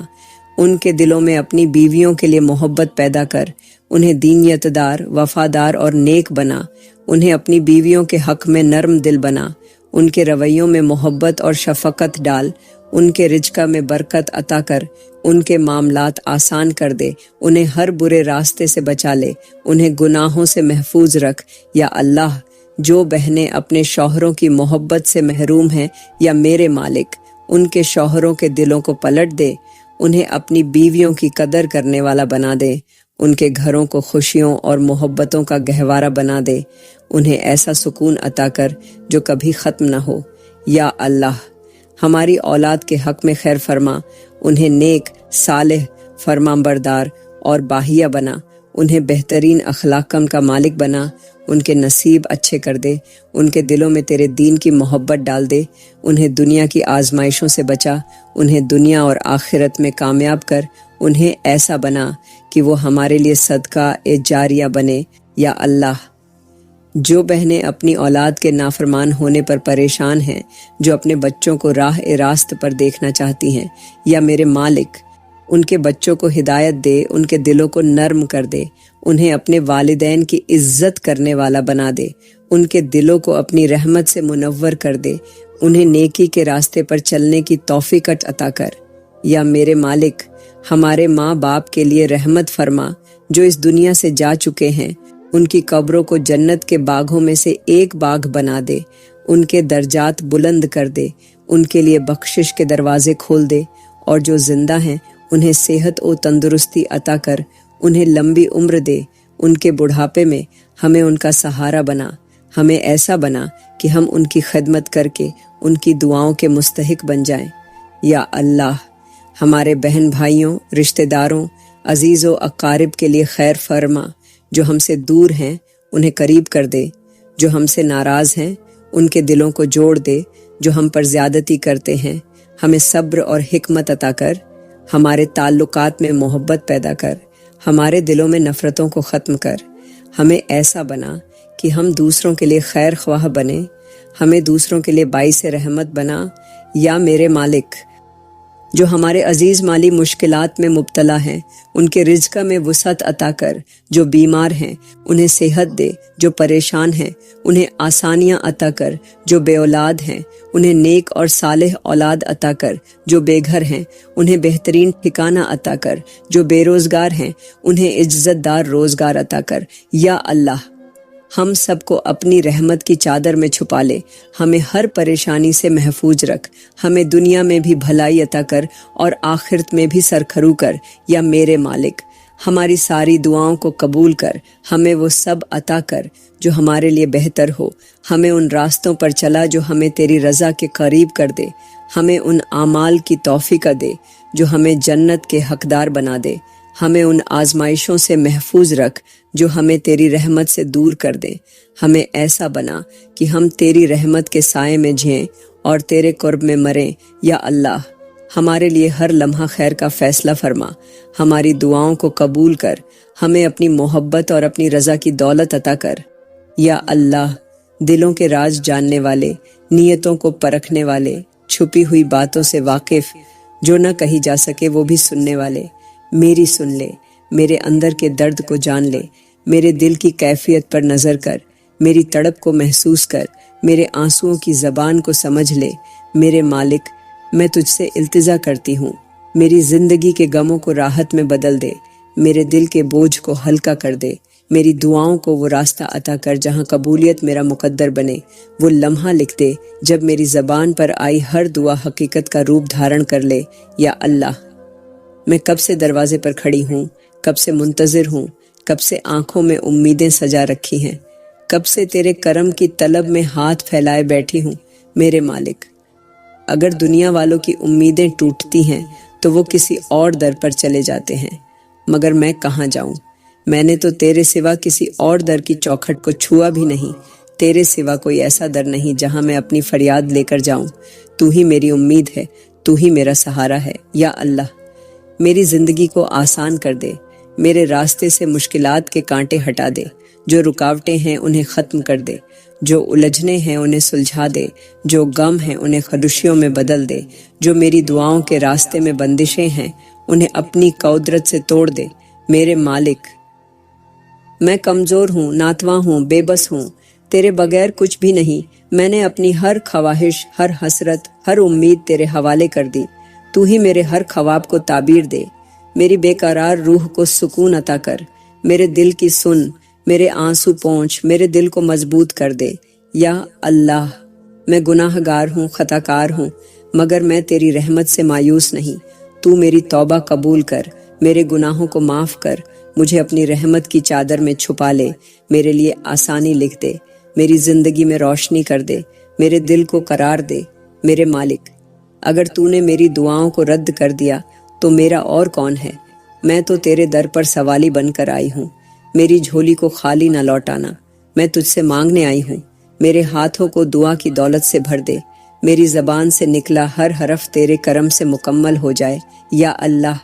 ان کے دلوں میں اپنی بیویوں کے لیے محبت پیدا کر، انہیں دینیت دار، وفادار اور نیک بنا، انہیں اپنی بیویوں کے حق میں نرم دل بنا، ان کے رویوں میں محبت اور شفقت ڈال، ان کے رزق میں برکت عطا کر، ان کے معاملات آسان کر دے، انہیں ہر برے راستے سے بچا لے، انہیں گناہوں سے محفوظ رکھ۔ یا اللہ، جو بہنیں اپنے شوہروں کی محبت سے محروم ہیں، یا میرے مالک، ان کے شوہروں کے دلوں کو پلٹ دے، انہیں اپنی بیویوں کی قدر کرنے والا بنا دے، ان کے گھروں کو خوشیوں اور محبتوں کا گہوارہ بنا دے، انہیں ایسا سکون عطا کر جو کبھی ختم نہ ہو۔ یا اللہ، ہماری اولاد کے حق میں خیر فرما، انہیں نیک، صالح، فرمان بردار اور باہیہ بنا، انہیں بہترین اخلاق کا ان کا مالک بنا، ان کے نصیب اچھے کر دے، ان کے دلوں میں تیرے دین کی محبت ڈال دے، انہیں دنیا کی آزمائشوں سے بچا، انہیں دنیا اور آخرت میں کامیاب کر، انہیں ایسا بنا کہ وہ ہمارے لیے صدقہ جاریہ بنے۔ یا اللہ، جو بہنیں اپنی اولاد کے نافرمان ہونے پر پریشان ہیں، جو اپنے بچوں کو راہ راست پر دیکھنا چاہتی ہیں، یا میرے مالک ان کے بچوں کو ہدایت دے، ان کے دلوں کو نرم کر دے، انہیں اپنے والدین کی عزت کرنے والا بنا دے، ان کے دلوں کو اپنی رحمت سے منور کر دے، انہیں نیکی کے راستے پر چلنے کی توفیق عطا کر۔ یا میرے مالک، ہمارے ماں باپ کے لیے رحمت فرما جو اس دنیا سے جا چکے ہیں، ان کی قبروں کو جنت کے باغوں میں سے ایک باغ بنا دے، ان کے درجات بلند کر دے، ان کے لیے بخشش کے دروازے کھول دے، اور جو زندہ ہیں انہیں صحت و تندرستی عطا کر، انہیں لمبی عمر دے، ان کے بڑھاپے میں ہمیں ان کا سہارا بنا، ہمیں ایسا بنا کہ ہم ان کی خدمت کر کے ان کی دعاؤں کے مستحق بن جائیں۔ یا اللہ، ہمارے بہن بھائیوں، رشتہ داروں، عزیز و اقارب کے لیے خیر فرما، جو ہم سے دور ہیں انہیں قریب کر دے، جو ہم سے ناراض ہیں ان کے دلوں کو جوڑ دے، جو ہم پر زیادتی کرتے ہیں ہمیں صبر اور حکمت عطا کر، ہمارے تعلقات میں محبت پیدا کر، ہمارے دلوں میں نفرتوں کو ختم کر، ہمیں ایسا بنا کہ ہم دوسروں کے لیے خیر خواہ بنیں، ہمیں دوسروں کے لیے باعث رحمت بنا۔ یا میرے مالک، جو ہمارے عزیز مالی مشکلات میں مبتلا ہیں ان کے رزق میں وسعت عطا کر، جو بیمار ہیں انہیں صحت دے، جو پریشان ہیں انہیں آسانیاں عطا کر، جو بے اولاد ہیں انہیں نیک اور صالح اولاد عطا کر، جو بے گھر ہیں انہیں بہترین ٹھکانہ عطا کر، جو بے روزگار ہیں انہیں عزت دار روزگار عطا کر۔ یا اللہ، ہم سب کو اپنی رحمت کی چادر میں چھپا لے، ہمیں ہر پریشانی سے محفوظ رکھ، ہمیں دنیا میں بھی بھلائی عطا کر اور آخرت میں بھی سرخرو کر۔ یا میرے مالک، ہماری ساری دعاؤں کو قبول کر، ہمیں وہ سب عطا کر جو ہمارے لیے بہتر ہو، ہمیں ان راستوں پر چلا جو ہمیں تیری رضا کے قریب کر دے، ہمیں ان اعمال کی توفیق دے جو ہمیں جنت کے حقدار بنا دے، ہمیں ان آزمائشوں سے محفوظ رکھ جو ہمیں تیری رحمت سے دور کر دے، ہمیں ایسا بنا کہ ہم تیری رحمت کے سائے میں جئیں اور تیرے قرب میں مریں۔ یا اللہ، ہمارے لیے ہر لمحہ خیر کا فیصلہ فرما، ہماری دعاؤں کو قبول کر، ہمیں اپنی محبت اور اپنی رضا کی دولت عطا کر۔ یا اللہ، دلوں کے راز جاننے والے، نیتوں کو پرکھنے والے، چھپی ہوئی باتوں سے واقف، جو نہ کہی جا سکے وہ بھی سننے والے، میری سن لے، میرے اندر کے درد کو جان لے، میرے دل کی کیفیت پر نظر کر، میری تڑپ کو محسوس کر، میرے آنسوؤں کی زبان کو سمجھ لے۔ میرے مالک، میں تجھ سے التجا کرتی ہوں، میری زندگی کے غموں کو راحت میں بدل دے، میرے دل کے بوجھ کو ہلکا کر دے، میری دعاؤں کو وہ راستہ عطا کر جہاں قبولیت میرا مقدر بنے، وہ لمحہ لکھ دے جب میری زبان پر آئی ہر دعا حقیقت کا روپ دھارن کر لے۔ یا اللہ، میں کب سے دروازے پر کھڑی ہوں، کب سے منتظر ہوں، کب سے آنکھوں میں امیدیں سجا رکھی ہیں، کب سے تیرے کرم کی طلب میں ہاتھ پھیلائے بیٹھی ہوں۔ میرے مالک، اگر دنیا والوں کی امیدیں ٹوٹتی ہیں تو وہ کسی اور در پر چلے جاتے ہیں، مگر میں کہاں جاؤں؟ میں نے تو تیرے سوا کسی اور در کی چوکھٹ کو چھوا بھی نہیں، تیرے سوا کوئی ایسا در نہیں جہاں میں اپنی فریاد لے کر جاؤں۔ تو ہی میری امید ہے، تو ہی میرا سہارا ہے۔ یا اللہ، میری زندگی کو آسان کر دے، میرے راستے سے مشکلات کے کانٹے ہٹا دے، جو رکاوٹیں ہیں انہیں ختم کر دے، جو الجھنے ہیں انہیں سلجھا دے، جو غم ہیں انہیں خوشیوں میں بدل دے، جو میری دعاؤں کے راستے میں بندشیں ہیں انہیں اپنی قدرت سے توڑ دے۔ میرے مالک، میں کمزور ہوں، ناتواں ہوں، بے بس ہوں، تیرے بغیر کچھ بھی نہیں۔ میں نے اپنی ہر خواہش، ہر حسرت، ہر امید تیرے حوالے کر دی۔ تو ہی میرے ہر خواب کو تعبیر دے، میری بے قرار روح کو سکون عطا کر، میرے دل کی سن، میرے آنسو پونچھ، میرے دل کو مضبوط کر دے۔ یا اللہ، میں گناہ گار ہوں، خطا کار ہوں، مگر میں تیری رحمت سے مایوس نہیں۔ تو میری توبہ قبول کر، میرے گناہوں کو معاف کر، مجھے اپنی رحمت کی چادر میں چھپا لے، میرے لیے آسانی لکھ دے، میری زندگی میں روشنی کر دے، میرے دل کو قرار دے۔ میرے مالک، اگر تو نے میری دعاؤں کو رد کر دیا تو میرا اور کون ہے؟ میں تو تیرے در پر سوالی بن کر آئی ہوں، میری جھولی کو خالی نہ لوٹانا۔ میں تجھ سے مانگنے آئی ہوں، میرے ہاتھوں کو دعا کی دولت سے بھر دے، میری زبان سے نکلا ہر حرف تیرے کرم سے مکمل ہو جائے۔ یا اللہ،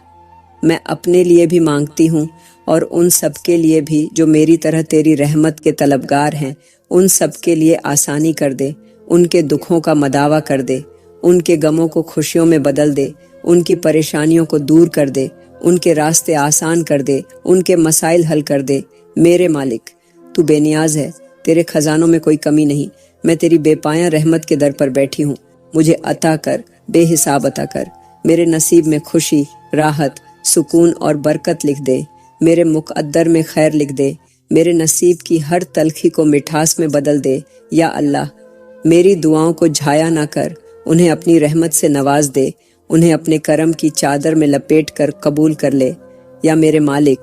میں اپنے لیے بھی مانگتی ہوں اور ان سب کے لیے بھی جو میری طرح تیری رحمت کے طلبگار ہیں، ان سب کے لیے آسانی کر دے، ان کے دکھوں کا مداوا کر دے، ان کے غموں کو خوشیوں میں بدل دے، ان کی پریشانیوں کو دور کر دے، ان کے راستے آسان کر دے، ان کے مسائل حل کر دے۔ میرے مالک، تو بے نیاز ہے، تیرے خزانوں میں کوئی کمی نہیں۔ میں تیری بے پایاں رحمت کے در پر بیٹھی ہوں، مجھے عطا کر، بے حساب عطا کر۔ میرے نصیب میں خوشی، راحت، سکون اور برکت لکھ دے، میرے مقدر میں خیر لکھ دے، میرے نصیب کی ہر تلخی کو مٹھاس میں بدل دے۔ یا اللہ، میری دعاؤں کو جھایا نہ کر، انہیں اپنی رحمت سے نواز دے، انہیں اپنے کرم کی چادر میں لپیٹ کر قبول کر لے۔ یا میرے مالک،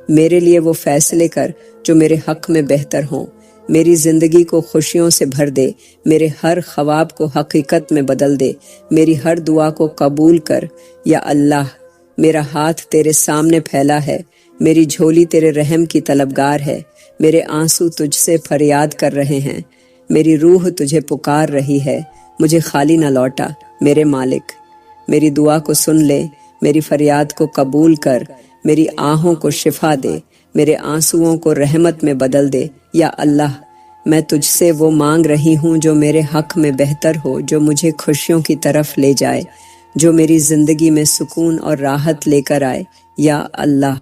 میرے لیے وہ فیصلے کر جو میرے حق میں بہتر ہوں، میری زندگی کو خوشیوں سے بھر دے، میرے ہر خواب کو حقیقت میں بدل دے، میری ہر دعا کو قبول کر۔ یا اللہ، میرا ہاتھ تیرے سامنے پھیلا ہے، میری جھولی تیرے رحم کی طلبگار ہے، میرے آنسو تجھ سے فریاد کر رہے ہیں، میری روح تجھے پکار رہی ہے، مجھے خالی نہ لوٹا۔ میرے مالک، میری دعا کو سن لے، میری فریاد کو قبول کر، میری آہوں کو شفا دے، میرے آنسوؤں کو رحمت میں بدل دے۔ یا اللہ، میں تجھ سے وہ مانگ رہی ہوں جو میرے حق میں بہتر ہو، جو مجھے خوشیوں کی طرف لے جائے، جو میری زندگی میں سکون اور راحت لے کر آئے۔ یا اللہ،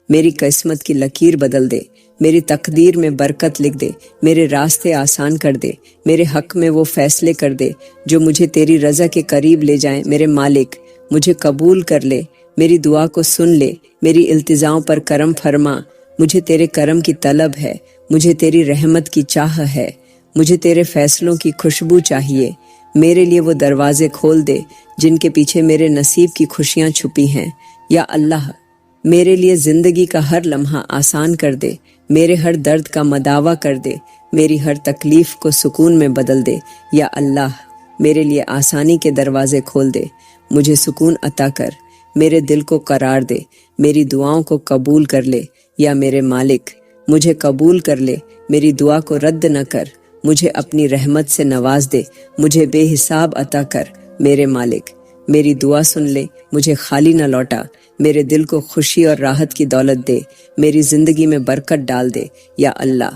میری قسمت کی لکیر بدل دے، میری تقدیر میں برکت لکھ دے، میرے راستے آسان کر دے، میرے حق میں وہ فیصلے کر دے جو مجھے تیری رضا کے قریب لے جائیں۔ میرے مالک، مجھے قبول کر لے، میری دعا کو سن لے، میری التجاؤں پر کرم فرما۔ مجھے تیرے کرم کی طلب ہے، مجھے تیری رحمت کی چاہ ہے، مجھے تیرے فیصلوں کی خوشبو چاہیے۔ میرے لیے وہ دروازے کھول دے جن کے پیچھے میرے نصیب کی خوشیاں چھپی ہیں۔ یا اللہ، میرے لیے زندگی کا ہر لمحہ آسان کر دے، میرے ہر درد کا مداوا کر دے، میری ہر تکلیف کو سکون میں بدل دے۔ یا اللہ، میرے لیے آسانی کے دروازے کھول دے، مجھے سکون عطا کر، میرے دل کو قرار دے، میری دعاؤں کو قبول کر لے۔ یا میرے مالک، مجھے قبول کر لے، میری دعا کو رد نہ کر، مجھے اپنی رحمت سے نواز دے، مجھے بے حساب عطا کر۔ میرے مالک، میری دعا سن لے، مجھے خالی نہ لوٹا، میرے دل کو خوشی اور راحت کی دولت دے، میری زندگی میں برکت ڈال دے۔ یا اللہ،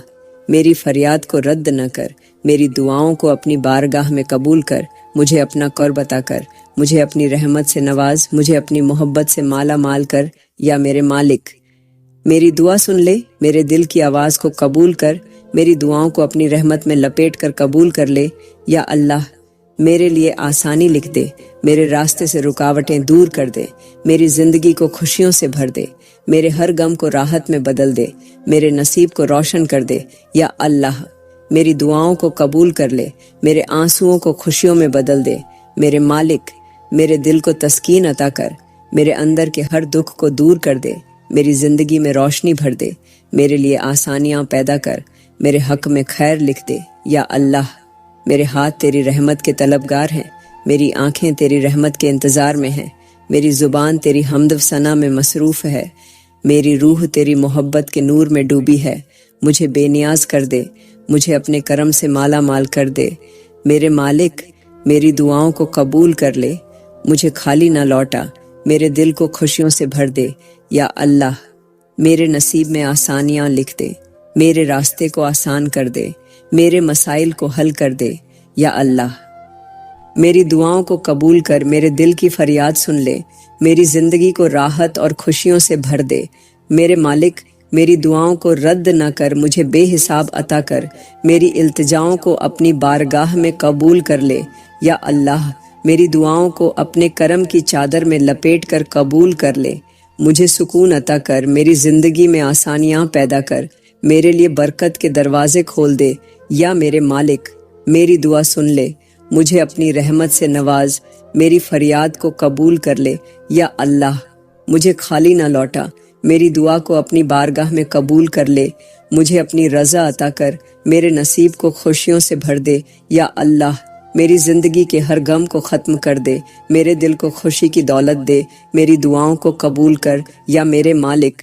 میری فریاد کو رد نہ کر، میری دعاؤں کو اپنی بارگاہ میں قبول کر، مجھے اپنا قرب عطا کر، مجھے اپنی رحمت سے نواز، مجھے اپنی محبت سے مالا مال کر۔ یا میرے مالک، میری دعا سن لے، میرے دل کی آواز کو قبول کر، میری دعاؤں کو اپنی رحمت میں لپیٹ کر قبول کر لے۔ یا اللہ، میرے لیے آسانی لکھ دے، میرے راستے سے رکاوٹیں دور کر دے، میری زندگی کو خوشیوں سے بھر دے، میرے ہر غم کو راحت میں بدل دے، میرے نصیب کو روشن کر دے۔ یا اللہ، میری دعاؤں کو قبول کر لے، میرے آنسوؤں کو خوشیوں میں بدل دے۔ میرے مالک، میرے دل کو تسکین عطا کر، میرے اندر کے ہر دکھ کو دور کر دے، میری زندگی میں روشنی بھر دے، میرے لیے آسانیاں پیدا کر، میرے حق میں خیر لکھ دے۔ یا اللہ، میرے ہاتھ تیری رحمت کے طلبگار ہیں، میری آنکھیں تیری رحمت کے انتظار میں ہیں، میری زبان تیری حمد و ثنا میں مصروف ہے، میری روح تیری محبت کے نور میں ڈوبی ہے۔ مجھے بے نیاز کر دے، مجھے اپنے کرم سے مالا مال کر دے۔ میرے مالک، میری دعاؤں کو قبول کر لے، مجھے خالی نہ لوٹا، میرے دل کو خوشیوں سے بھر دے۔ یا اللہ، میرے نصیب میں آسانیاں لکھ دے، میرے راستے کو آسان کر دے، میرے مسائل کو حل کر دے۔ یا اللہ، میری دعاؤں کو قبول کر، میرے دل کی فریاد سن لے، میری زندگی کو راحت اور خوشیوں سے بھر دے۔ میرے مالک، میری دعاؤں کو رد نہ کر، مجھے بے حساب عطا کر، میری التجاؤں کو اپنی بارگاہ میں قبول کر لے۔ یا اللہ، میری دعاؤں کو اپنے کرم کی چادر میں لپیٹ کر قبول کر لے، مجھے سکون عطا کر، میری زندگی میں آسانیاں پیدا کر، میرے لیے برکت کے دروازے کھول دے۔ یا میرے مالک، میری دعا سن لے، مجھے اپنی رحمت سے نواز، میری فریاد کو قبول کر لے۔ یا اللہ، مجھے خالی نہ لوٹا، میری دعا کو اپنی بارگاہ میں قبول کر لے، مجھے اپنی رضا عطا کر، میرے نصیب کو خوشیوں سے بھر دے۔ یا اللہ، میری زندگی کے ہر غم کو ختم کر دے، میرے دل کو خوشی کی دولت دے، میری دعاؤں کو قبول کر۔ یا میرے مالک،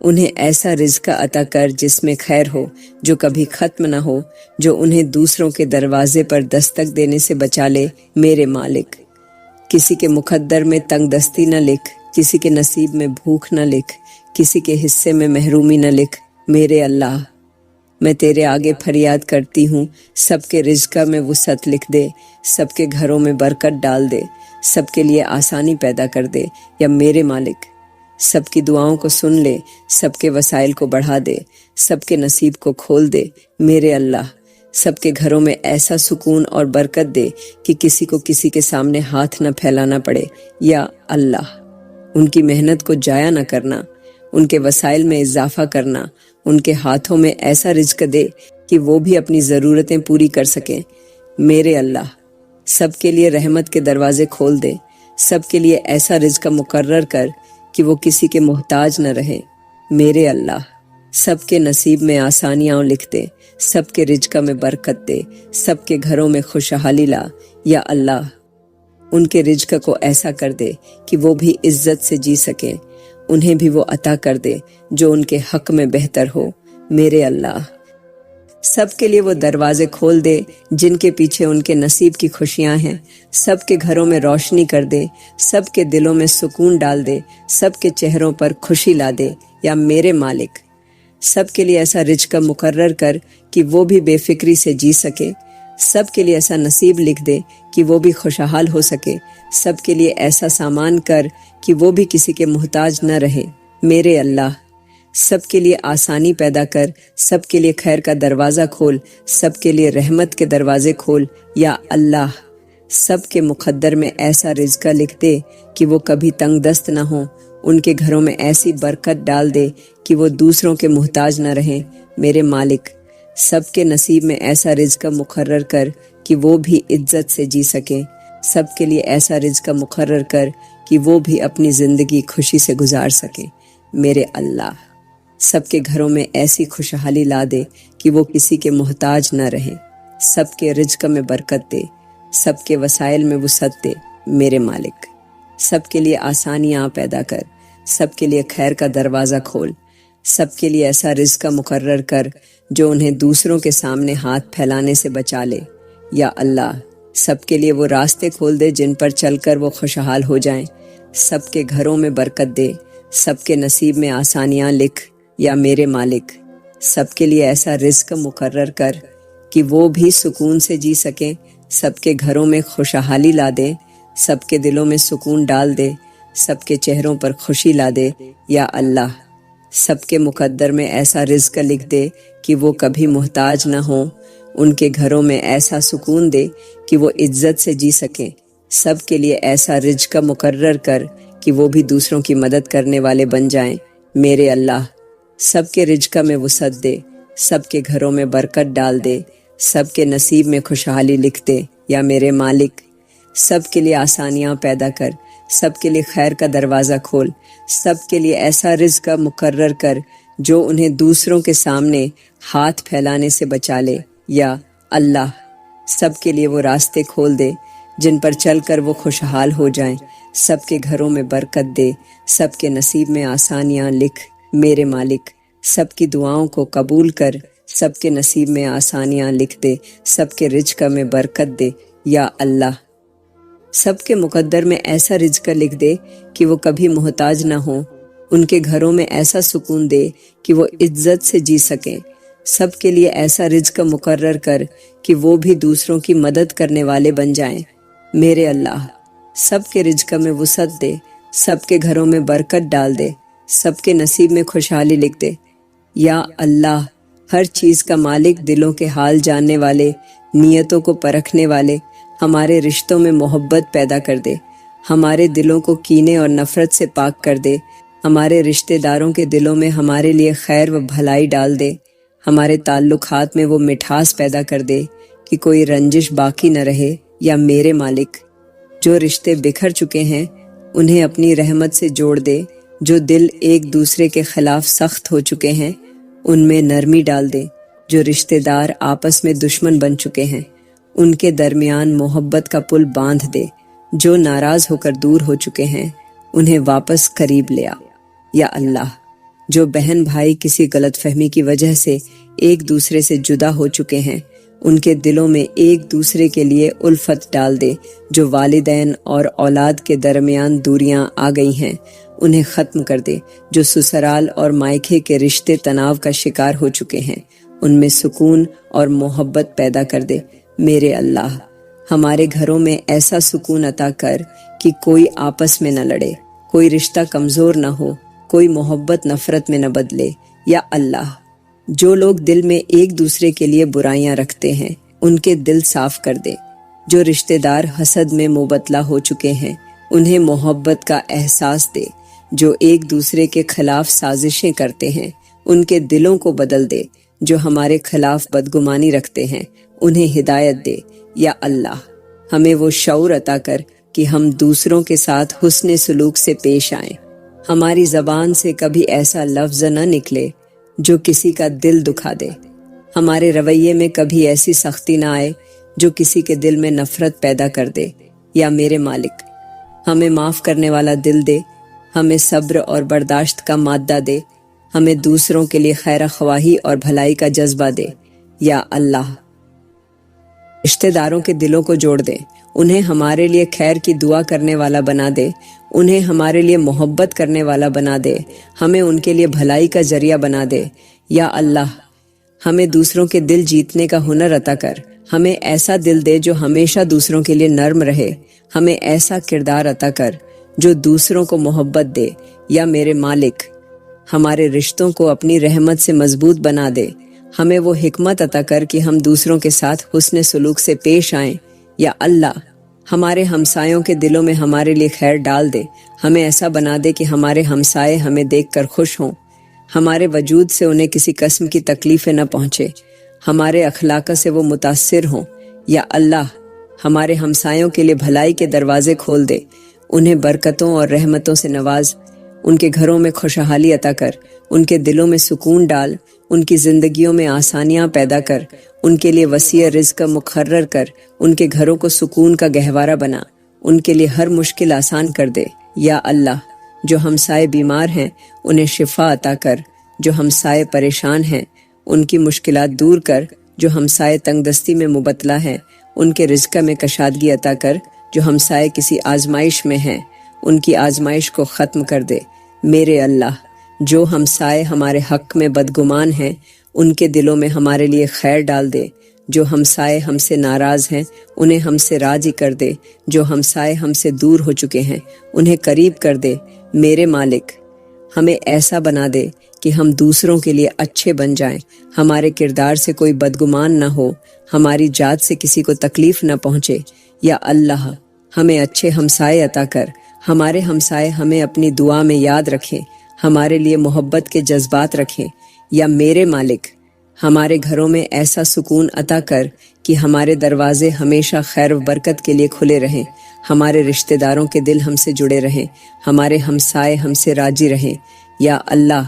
انہیں ایسا رزق عطا کر جس میں خیر ہو، جو کبھی ختم نہ ہو، جو انہیں دوسروں کے دروازے پر دستک دینے سے بچا لے میرے مالک۔ کسی کے مقدر میں تنگ دستی نہ لکھ، کسی کے نصیب میں بھوک نہ لکھ، کسی کے حصے میں محرومی نہ لکھ میرے اللہ۔ میں تیرے آگے فریاد کرتی ہوں، سب کے رزق میں وسعت لکھ دے، سب کے گھروں میں برکت ڈال دے، سب کے لیے آسانی پیدا کر دے یا میرے مالک۔ سب کی دعاؤں کو سن لے، سب کے وسائل کو بڑھا دے، سب کے نصیب کو کھول دے میرے اللہ۔ سب کے گھروں میں ایسا سکون اور برکت دے کہ کسی کو کسی کے سامنے ہاتھ نہ پھیلانا پڑے یا اللہ۔ ان کی محنت کو ضائع نہ کرنا، ان کے وسائل میں اضافہ کرنا، ان کے ہاتھوں میں ایسا رزق دے کہ وہ بھی اپنی ضرورتیں پوری کر سکیں میرے اللہ۔ سب کے لیے رحمت کے دروازے کھول دے، سب کے لیے ایسا رزق مقرر کر کہ وہ کسی کے محتاج نہ رہے میرے اللہ۔ سب کے نصیب میں آسانیاں لکھ دے، سب کے رزق میں برکت دے، سب کے گھروں میں خوشحالی لا یا اللہ۔ ان کے رزق کو ایسا کر دے کہ وہ بھی عزت سے جی سکیں، انہیں بھی وہ عطا کر دے جو ان کے حق میں بہتر ہو میرے اللہ۔ سب کے لیے وہ دروازے کھول دے جن کے پیچھے ان کے نصیب کی خوشیاں ہیں، سب کے گھروں میں روشنی کر دے، سب کے دلوں میں سکون ڈال دے، سب کے چہروں پر خوشی لا دے یا میرے مالک۔ سب کے لیے ایسا رزق مقرر کر کہ وہ بھی بے فکری سے جی سکے، سب کے لیے ایسا نصیب لکھ دے کہ وہ بھی خوشحال ہو سکے، سب کے لیے ایسا سامان کر کہ وہ بھی کسی کے محتاج نہ رہے میرے اللہ۔ سب کے لیے آسانی پیدا کر، سب کے لیے خیر کا دروازہ کھول، سب کے لیے رحمت کے دروازے کھول یا اللہ۔ سب کے مقدر میں ایسا رزق لکھ دے کہ وہ کبھی تنگ دست نہ ہوں، ان کے گھروں میں ایسی برکت ڈال دے کہ وہ دوسروں کے محتاج نہ رہیں میرے مالک۔ سب کے نصیب میں ایسا رزق مقرر کر کہ وہ بھی عزت سے جی سکیں، سب کے لیے ایسا رزق مقرر کر کہ وہ بھی اپنی زندگی خوشی سے گزار سکیں میرے اللہ۔ سب کے گھروں میں ایسی خوشحالی لا دے کہ وہ کسی کے محتاج نہ رہیں، سب کے رزق میں برکت دے، سب کے وسائل میں وسعت دے میرے مالک۔ سب کے لیے آسانیاں پیدا کر، سب کے لیے خیر کا دروازہ کھول، سب کے لیے ایسا رزق مقرر کر جو انہیں دوسروں کے سامنے ہاتھ پھیلانے سے بچا لے یا اللہ۔ سب کے لیے وہ راستے کھول دے جن پر چل کر وہ خوشحال ہو جائیں، سب کے گھروں میں برکت دے، سب کے نصیب میں آسانیاں لکھ یا میرے مالک۔ سب کے لیے ایسا رزق مقرر کر کہ وہ بھی سکون سے جی سکیں، سب کے گھروں میں خوشحالی لا دے، سب کے دلوں میں سکون ڈال دے، سب کے چہروں پر خوشی لا دے یا اللہ۔ سب کے مقدر میں ایسا رزق لکھ دے کہ وہ کبھی محتاج نہ ہوں، ان کے گھروں میں ایسا سکون دے کہ وہ عزت سے جی سکیں، سب کے لیے ایسا رزق مقرر کر کہ وہ بھی دوسروں کی مدد کرنے والے بن جائیں میرے اللہ۔ سب کے رزق میں وسعت دے، سب کے گھروں میں برکت ڈال دے، سب کے نصیب میں خوشحالی لکھ دے یا میرے مالک۔ سب کے لیے آسانیاں پیدا کر، سب کے لیے خیر کا دروازہ کھول، سب کے لیے ایسا رزق مقرر کر جو انہیں دوسروں کے سامنے ہاتھ پھیلانے سے بچا لے یا اللہ۔ سب کے لیے وہ راستے کھول دے جن پر چل کر وہ خوشحال ہو جائیں، سب کے گھروں میں برکت دے، سب کے نصیب میں آسانیاں لکھ میرے مالک۔ سب کی دعاؤں کو قبول کر، سب کے نصیب میں آسانیاں لکھ دے، سب کے رزق میں برکت دے یا اللہ۔ سب کے مقدر میں ایسا رزق لکھ دے کہ وہ کبھی محتاج نہ ہوں، ان کے گھروں میں ایسا سکون دے کہ وہ عزت سے جی سکیں، سب کے لیے ایسا رزق مقرر کر کہ وہ بھی دوسروں کی مدد کرنے والے بن جائیں میرے اللہ۔ سب کے رزق میں وسعت دے، سب کے گھروں میں برکت ڈال دے، سب کے نصیب میں خوشحالی لکھ دے یا اللہ۔ ہر چیز کا مالک، دلوں کے حال جاننے والے، نیتوں کو پرکھنے والے، ہمارے رشتوں میں محبت پیدا کر دے، ہمارے دلوں کو کینے اور نفرت سے پاک کر دے، ہمارے رشتہ داروں کے دلوں میں ہمارے لیے خیر و بھلائی ڈال دے، ہمارے تعلقات میں وہ مٹھاس پیدا کر دے کہ کوئی رنجش باقی نہ رہے یا میرے مالک۔ جو رشتے بکھر چکے ہیں انہیں اپنی رحمت سے جوڑ دے، جو دل ایک دوسرے کے خلاف سخت ہو چکے ہیں ان میں نرمی ڈال دے، جو رشتہ دار آپس میں دشمن بن چکے ہیں ان کے درمیان محبت کا پل باندھ دے، جو ناراض ہو کر دور ہو چکے ہیں انہیں واپس قریب لے آ یا اللہ۔ جو بہن بھائی کسی غلط فہمی کی وجہ سے ایک دوسرے سے جدا ہو چکے ہیں ان کے دلوں میں ایک دوسرے کے لیے الفت ڈال دے۔ جو والدین اور اولاد کے درمیان دوریاں آ گئی ہیں انہیں ختم کر دے۔ جو سسرال اور مائکے کے رشتے تناؤ کا شکار ہو چکے ہیں ان میں سکون اور محبت پیدا کر دے۔ میرے اللہ، ہمارے گھروں میں ایسا سکون عطا کر کہ کوئی آپس میں نہ لڑے، کوئی رشتہ کمزور نہ ہو، کوئی محبت نفرت میں نہ بدلے۔ یا اللہ، جو لوگ دل میں ایک دوسرے کے لیے برائیاں رکھتے ہیں ان کے دل صاف کر دے۔ جو رشتہ دار حسد میں مبتلا ہو چکے ہیں انہیں محبت کا احساس دے۔ جو ایک دوسرے کے خلاف سازشیں کرتے ہیں ان کے دلوں کو بدل دے۔ جو ہمارے خلاف بدگمانی رکھتے ہیں انہیں ہدایت دے۔ یا اللہ، ہمیں وہ شعور عطا کر کہ ہم دوسروں کے ساتھ حسن سلوک سے پیش آئیں۔ ہماری زبان سے کبھی ایسا لفظ نہ نکلے جو کسی کا دل دکھا دے۔ ہمارے رویے میں کبھی ایسی سختی نہ آئے جو کسی کے دل میں نفرت پیدا کر دے۔ یا میرے مالک، ہمیں معاف کرنے والا دل دے، ہمیں صبر اور برداشت کا مادہ دے، ہمیں دوسروں کے لیے خیر خواہی اور بھلائی کا جذبہ دے۔ یا اللہ، رشتہ داروں کے دلوں کو جوڑ دے، انہیں ہمارے لیے خیر کی دعا کرنے والا بنا دے، انہیں ہمارے لیے محبت کرنے والا بنا دے، ہمیں ان کے لیے بھلائی کا ذریعہ بنا دے۔ یا اللہ، ہمیں دوسروں کے دل جیتنے کا ہنر عطا کر، ہمیں ایسا دل دے جو ہمیشہ دوسروں کے لیے نرم رہے، ہمیں ایسا کردار عطا کر جو دوسروں کو محبت دے۔ یا میرے مالک، ہمارے رشتوں کو اپنی رحمت سے مضبوط بنا دے، ہمیں وہ حکمت عطا کر کہ ہم دوسروں کے ساتھ حسن سلوک سے پیش آئیں۔ یا اللہ، ہمارے ہمسایوں کے دلوں میں ہمارے لیے خیر ڈال دے، ہمیں ایسا بنا دے کہ ہمارے ہمسائے ہمیں دیکھ کر خوش ہوں، ہمارے وجود سے انہیں کسی قسم کی تکلیفیں نہ پہنچے، ہمارے اخلاق سے وہ متاثر ہوں۔ یا اللہ، ہمارے ہمسایوں کے لیے بھلائی کے دروازے کھول دے، انہیں برکتوں اور رحمتوں سے نواز، ان کے گھروں میں خوشحالی عطا کر، ان کے دلوں میں سکون ڈال، ان کی زندگیوں میں آسانیاں پیدا کر، ان کے لیے وسیع رزق مقرر کر، ان کے گھروں کو سکون کا گہوارہ بنا، ان کے لیے ہر مشکل آسان کر دے۔ یا اللہ، جو ہمسائے بیمار ہیں انہیں شفا عطا کر، جو ہمسائے پریشان ہیں ان کی مشکلات دور کر، جو ہمسائے تنگ دستی میں مبتلا ہیں ان کے رزق میں کشادگی عطا کر، جو ہمسائے کسی آزمائش میں ہیں ان کی آزمائش کو ختم کر دے۔ میرے اللہ، جو ہمسائے ہمارے حق میں بدگمان ہیں ان کے دلوں میں ہمارے لیے خیر ڈال دے، جو ہمسائے ہم سے ناراض ہیں انہیں ہم سے راضی کر دے، جو ہمسائے ہم سے دور ہو چکے ہیں انہیں قریب کر دے۔ میرے مالک، ہمیں ایسا بنا دے کہ ہم دوسروں کے لیے اچھے بن جائیں، ہمارے کردار سے کوئی بدگمان نہ ہو، ہماری ذات سے کسی کو تکلیف نہ پہنچے۔ یا اللہ، ہمیں اچھے ہمسائے عطا کر، ہمارے ہمسائے ہمیں اپنی دعا میں یاد رکھیں، ہمارے لیے محبت کے جذبات رکھیں۔ یا میرے مالک، ہمارے گھروں میں ایسا سکون عطا کر کہ ہمارے دروازے ہمیشہ خیر و برکت کے لیے کھلے رہیں، ہمارے رشتہ داروں کے دل ہم سے جڑے رہیں، ہمارے ہمسائے ہم سے راضی رہیں۔ یا اللہ،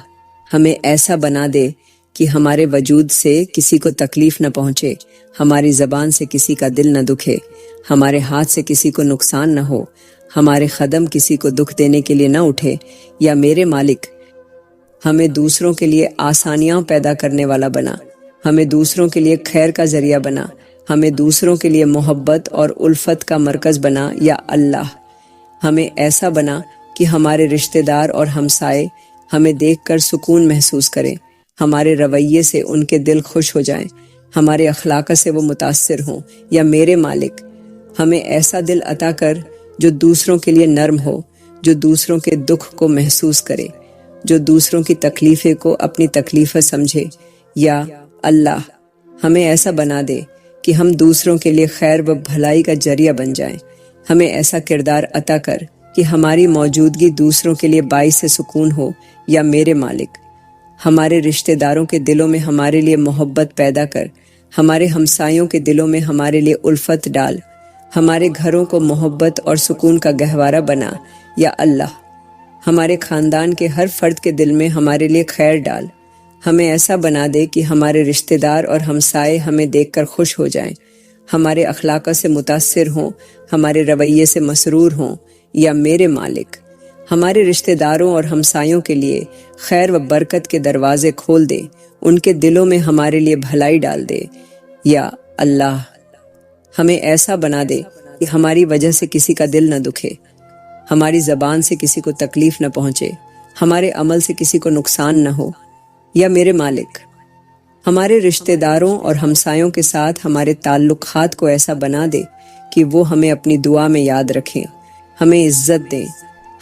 ہمیں ایسا بنا دے کہ ہمارے وجود سے کسی کو تکلیف نہ پہنچے، ہماری زبان سے کسی کا دل نہ دکھے، ہمارے ہاتھ سے کسی کو نقصان نہ ہو، ہمارے قدم کسی کو دکھ دینے کے لیے نہ اٹھے۔ یا میرے مالک، ہمیں دوسروں کے لیے آسانیاں پیدا کرنے والا بنا، ہمیں دوسروں کے لیے خیر کا ذریعہ بنا، ہمیں دوسروں کے لیے محبت اور الفت کا مرکز بنا۔ یا اللہ، ہمیں ایسا بنا کہ ہمارے رشتہ دار اور ہمسائے ہمیں دیکھ کر سکون محسوس کریں، ہمارے رویے سے ان کے دل خوش ہو جائیں، ہمارے اخلاق سے وہ متاثر ہوں۔ یا میرے مالک، ہمیں ایسا دل عطا کر جو دوسروں کے لیے نرم ہو، جو دوسروں کے دکھ کو محسوس کرے، جو دوسروں کی تکلیفیں کو اپنی تکلیفیں سمجھے۔ یا اللہ، ہمیں ایسا بنا دے کہ ہم دوسروں کے لیے خیر و بھلائی کا ذریعہ بن جائیں، ہمیں ایسا کردار عطا کر کہ ہماری موجودگی دوسروں کے لیے باعث سکون ہو۔ یا میرے مالک، ہمارے رشتہ داروں کے دلوں میں ہمارے لیے محبت پیدا کر، ہمارے ہمسایوں کے دلوں میں ہمارے لیے الفت ڈال، ہمارے گھروں کو محبت اور سکون کا گہوارہ بنا۔ یا اللہ، ہمارے خاندان کے ہر فرد کے دل میں ہمارے لیے خیر ڈال، ہمیں ایسا بنا دے کہ ہمارے رشتہ دار اور ہمسائے ہمیں دیکھ کر خوش ہو جائیں، ہمارے اخلاق سے متاثر ہوں، ہمارے رویے سے مسرور ہوں۔ یا میرے مالک، ہمارے رشتہ داروں اور ہمسایوں کے لیے خیر و برکت کے دروازے کھول دے، ان کے دلوں میں ہمارے لیے بھلائی ڈال دے۔ یا اللہ، ہمیں ایسا بنا دے کہ ہماری وجہ سے کسی کا دل نہ دکھے، ہماری زبان سے کسی کو تکلیف نہ پہنچے، ہمارے عمل سے کسی کو نقصان نہ ہو۔ یا میرے مالک، ہمارے رشتہ داروں اور ہمسایوں کے ساتھ ہمارے تعلقات کو ایسا بنا دے کہ وہ ہمیں اپنی دعا میں یاد رکھیں، ہمیں عزت دیں،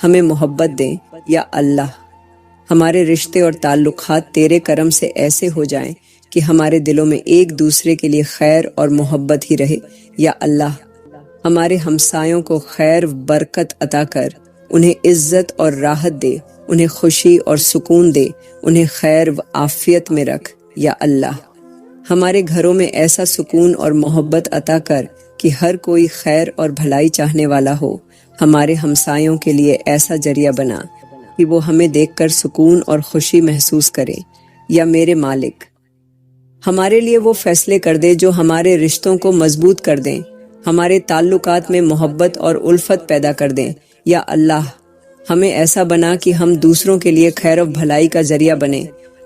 ہمیں محبت دیں۔ یا اللہ، ہمارے رشتے اور تعلقات تیرے کرم سے ایسے ہو جائیں کہ ہمارے دلوں میں ایک دوسرے کے لیے خیر اور محبت ہی رہے۔ یا اللہ، ہمارے ہمسایوں کو خیر برکت عطا کر، انہیں عزت اور راحت دے، انہیں خوشی اور سکون دے، انہیں خیر و عافیت میں رکھ۔ یا اللہ، ہمارے گھروں میں ایسا سکون اور محبت عطا کر کہ ہر کوئی خیر اور بھلائی چاہنے والا ہو۔ ہمارے ہمسایوں کے لیے ایسا ذریعہ بنا کہ وہ ہمیں دیکھ کر سکون اور خوشی محسوس کرے۔ یا میرے مالک، ہمارے لیے وہ فیصلے کر دے جو ہمارے رشتوں کو مضبوط کر دیں، ہمارے تعلقات میں محبت اور الفت پیدا کر دیں۔ یا اللہ، ہمیں ایسا بنا کہ ہم دوسروں کے لیے خیر و بھلائی کا ذریعہ بنیں،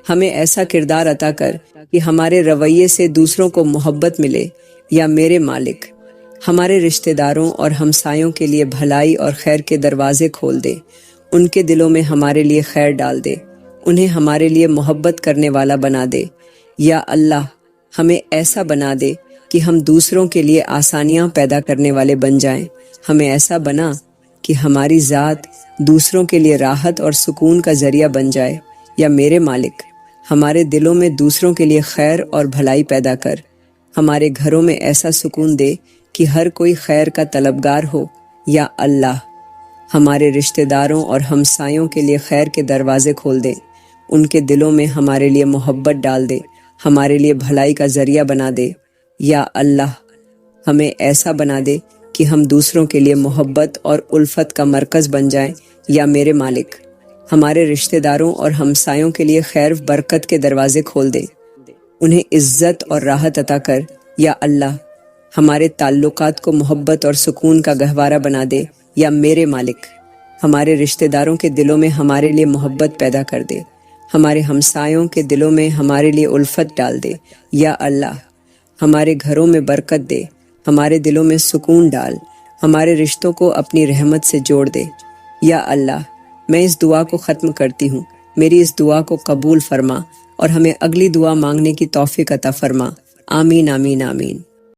ہمیں ایسا کردار عطا کر کہ ہمارے رویے سے دوسروں کو محبت ملے۔ یا میرے مالک، ہمارے رشتہ داروں اور ہمسایوں کے لیے بھلائی اور خیر کے دروازے کھول دے، ان کے دلوں میں ہمارے لیے خیر ڈال دے، انہیں ہمارے لیے محبت کرنے والا بنا دے۔ یا اللہ، ہمیں ایسا بنا دے کہ ہم دوسروں کے لیے آسانیاں پیدا کرنے والے بن جائیں، ہمیں ایسا بنا کہ ہماری ذات دوسروں کے لیے راحت اور سکون کا ذریعہ بن جائے۔ یا میرے مالک، ہمارے دلوں میں دوسروں کے لیے خیر اور بھلائی پیدا کر، ہمارے گھروں میں ایسا سکون دے کہ ہر کوئی خیر کا طلبگار ہو۔ یا اللہ، ہمارے رشتہ داروں اور ہمسایوں کے لیے خیر کے دروازے کھول دے، ان کے دلوں میں ہمارے لیے محبت ڈال دے، ہمارے لیے بھلائی کا ذریعہ بنا دے۔ یا اللہ، ہمیں ایسا بنا دے کہ ہم دوسروں کے لیے محبت اور الفت کا مرکز بن جائیں۔ یا میرے مالک، ہمارے رشتہ داروں اور ہمسایوں کے لیے خیر برکت کے دروازے کھول دے، انہیں عزت اور راحت عطا کر۔ یا اللہ، ہمارے تعلقات کو محبت اور سکون کا گہوارہ بنا دے۔ یا میرے مالک، ہمارے رشتہ داروں کے دلوں میں ہمارے لیے محبت پیدا کر دے، ہمارے ہمسایوں کے دلوں میں ہمارے لیے الفت ڈال دے۔ یا اللہ، ہمارے گھروں میں برکت دے، ہمارے دلوں میں سکون ڈال، ہمارے رشتوں کو اپنی رحمت سے جوڑ دے۔ یا اللہ، میں اس دعا کو ختم کرتی ہوں، میری اس دعا کو قبول فرما اور ہمیں اگلی دعا مانگنے کی توفیق عطا فرما۔ آمین آمین آمین۔